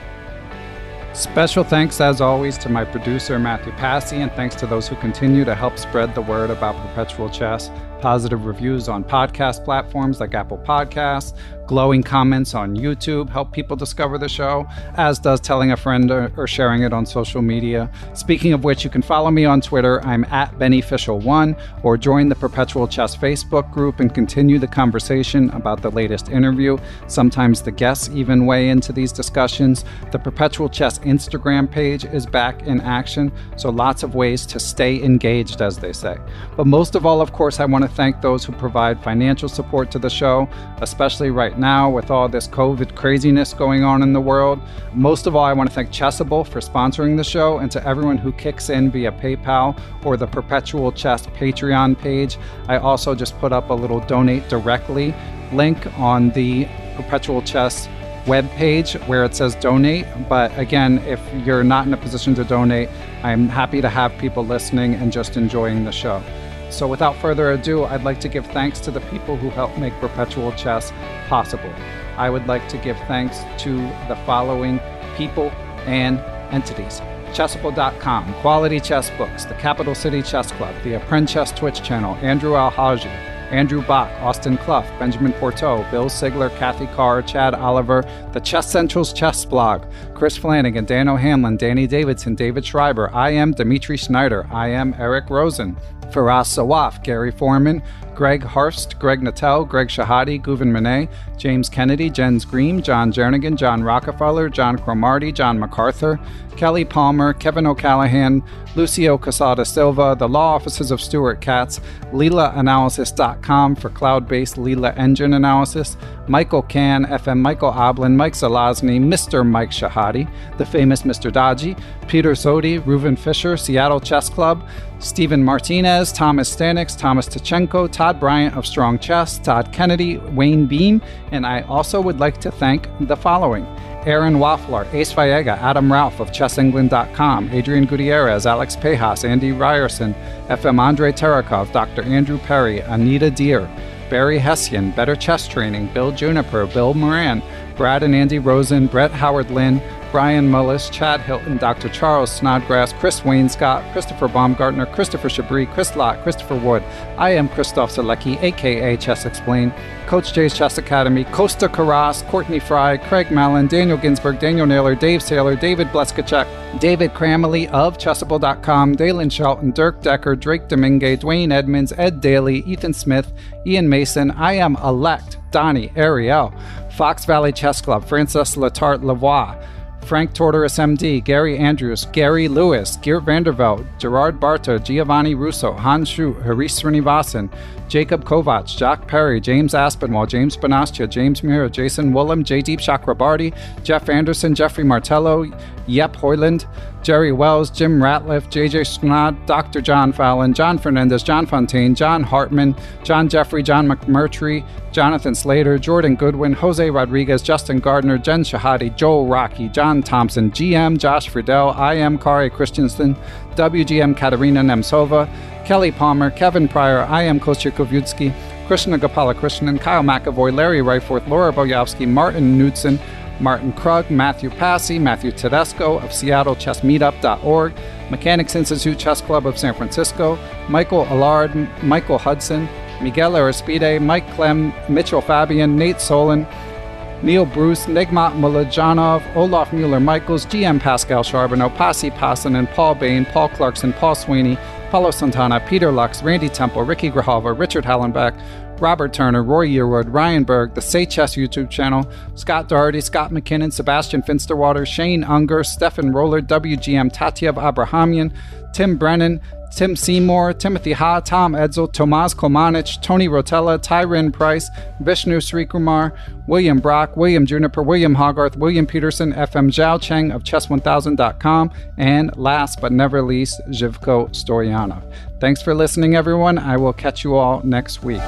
Special thanks, as always, to my producer, Matthew Passy, and thanks to those who continue to help spread the word about perpetual chess. Positive reviews on podcast platforms like Apple Podcasts, glowing comments on YouTube help people discover the show, as does telling a friend or sharing it on social media. Speaking of which, you can follow me on Twitter. I'm at BennyFischel1, or join the Perpetual Chess Facebook group and continue the conversation about the latest interview. Sometimes the guests even weigh into these discussions. The Perpetual Chess Instagram page is back in action, so lots of ways to stay engaged, as they say. But most of all, of course, I want to thank those who provide financial support to the show, especially right now with all this COVID craziness going on in the world. Most of all, I want to thank Chessable for sponsoring the show, and to everyone who kicks in via PayPal or the Perpetual Chess Patreon page. I also just put up a little donate directly link on the Perpetual Chess webpage where it says donate. But again, if you're not in a position to donate, I'm happy to have people listening and just enjoying the show. So without further ado, I'd like to give thanks to the people who help make Perpetual Chess possible. I would like to give thanks to the following people and entities: Chessable.com, Quality Chess Books, the Capital City Chess Club, the Apprentice Twitch channel, Andrew Alhaji, Andrew Bach, Austin Clough, Benjamin Porteau, Bill Sigler, Kathy Carr, Chad Oliver, the Chess Central's Chess Blog, Chris Flanagan, Dan O'Hanlon, Danny Davidson, David Schreiber, I am Dimitri Schneider, I am Eric Rosen, Faraz Sawaf, Gary Foreman, Greg Harst, Greg Nattel, Greg Shahadi, Guven Manet, James Kennedy, Jens Green, John Jernigan, John Rockefeller, John Cromarty, John MacArthur, Kelly Palmer, Kevin O'Callahan, Lucio Casada Silva, the law offices of Stuart Katz, LeelaAnalysis.com for cloud-based Leela engine analysis, Michael Can, FM Michael Oblin, Mike Zelazny, Mr. Mike Shahadi, the famous Mr. Dodgy, Peter Zodi, Reuven Fisher, Seattle Chess Club, Stephen Martinez, Thomas Stanix, Thomas Tachenko, Todd Bryant of Strong Chess, Todd Kennedy, Wayne Beam, and I also would like to thank the following: Aaron Waffler, Ace Vallega, Adam Ralph of ChessEngland.com, Adrian Gutierrez, Alex Pejas, Andy Ryerson, FM Andrei Terakov, Dr. Andrew Perry, Anita Deer, Barry Hessian, Better Chess Training, Bill Juniper, Bill Moran, Brad and Andy Rosen, Brett Howard Lynn, Brian Mullis, Chad Hilton, Dr. Charles Snodgrass, Chris Wainscott, Christopher Baumgartner, Christopher Chabris, Chris Lott, Christopher Wood. I am Christoph Zalecki, a.k.a. Chess Explained, Coach J's Chess Academy, Costa Carras, Courtney Fry, Craig Mallon, Daniel Ginsberg, Daniel Naylor, Dave Saylor, David Bleskacek, David Cramley of Chessable.com, Dalen Shelton, Dirk Decker, Drake Domingue, Dwayne Edmonds, Ed Daly, Ethan Smith, Ian Mason. I am Elect, Donnie, Ariel, Fox Valley Chess Club, Francis Letarte Lavoie, Frank Tortoris MD, Gary Andrews, Gary Lewis, Geert Vanderveld, Gerard Barta, Giovanni Russo, Hans Schuh, Harish Srinivasan, Jacob Kovac, Jack Perry, James Aspinwall, James Bonastia, James Muir, Jason Woolham, Jaydeep Chakrabarty, Jeff Anderson, Jeffrey Martello, Yep Hoyland, Jerry Wells, Jim Ratliff, JJ Schnod, Dr. John Fallon, John Fernandez, John Fontaine, John Hartman, John Jeffrey, John McMurtry, Jonathan Slater, Jordan Goodwin, Jose Rodriguez, Justin Gardner, Jen Shahadi, Joel Rocky, John Thompson, GM Josh Friedel, IM Kari Christensen, WGM Katerina Nemtsova, Kelly Palmer, Kevin Pryor, IM Kostya Kovutsky, Krishna Gopalakrishnan, Kyle McAvoy, Larry Ryforth, Laura Boyowski, Martin Knudsen, Martin Krug, Matthew Passy, Matthew Tedesco of SeattleChessMeetup.org, Mechanics Institute Chess Club of San Francisco, Michael Allard, Michael Hudson, Miguel Arispide, Mike Clem, Mitchell Fabian, Nate Solon, Neil Bruce, Nigmat Mulajanov, Olaf Mueller-Michaels, GM Pascal Charbonneau, Pasi Passanen, Paul Bain, Paul Clarkson, Paul Sweeney, Paulo Santana, Peter Lux, Randy Temple, Ricky Grijalva, Richard Hallenbeck, Robert Turner, Roy Yearwood, Ryan Berg, the Say Chess YouTube channel, Scott Doherty, Scott McKinnon, Sebastian Finsterwater, Shane Unger, Stefan Roller, WGM Tatyev Abrahamian, Tim Brennan, Tim Seymour, Timothy Ha, Tom Edsel, Tomas Komanich, Tony Rotella, Tyrin Price, Vishnu Srikumar, William Brock, William Juniper, William Hogarth, William Peterson, FM Zhao Cheng of Chess1000.com, and last but never least, Zhivko Storyanov. Thanks for listening, everyone. I will catch you all next week.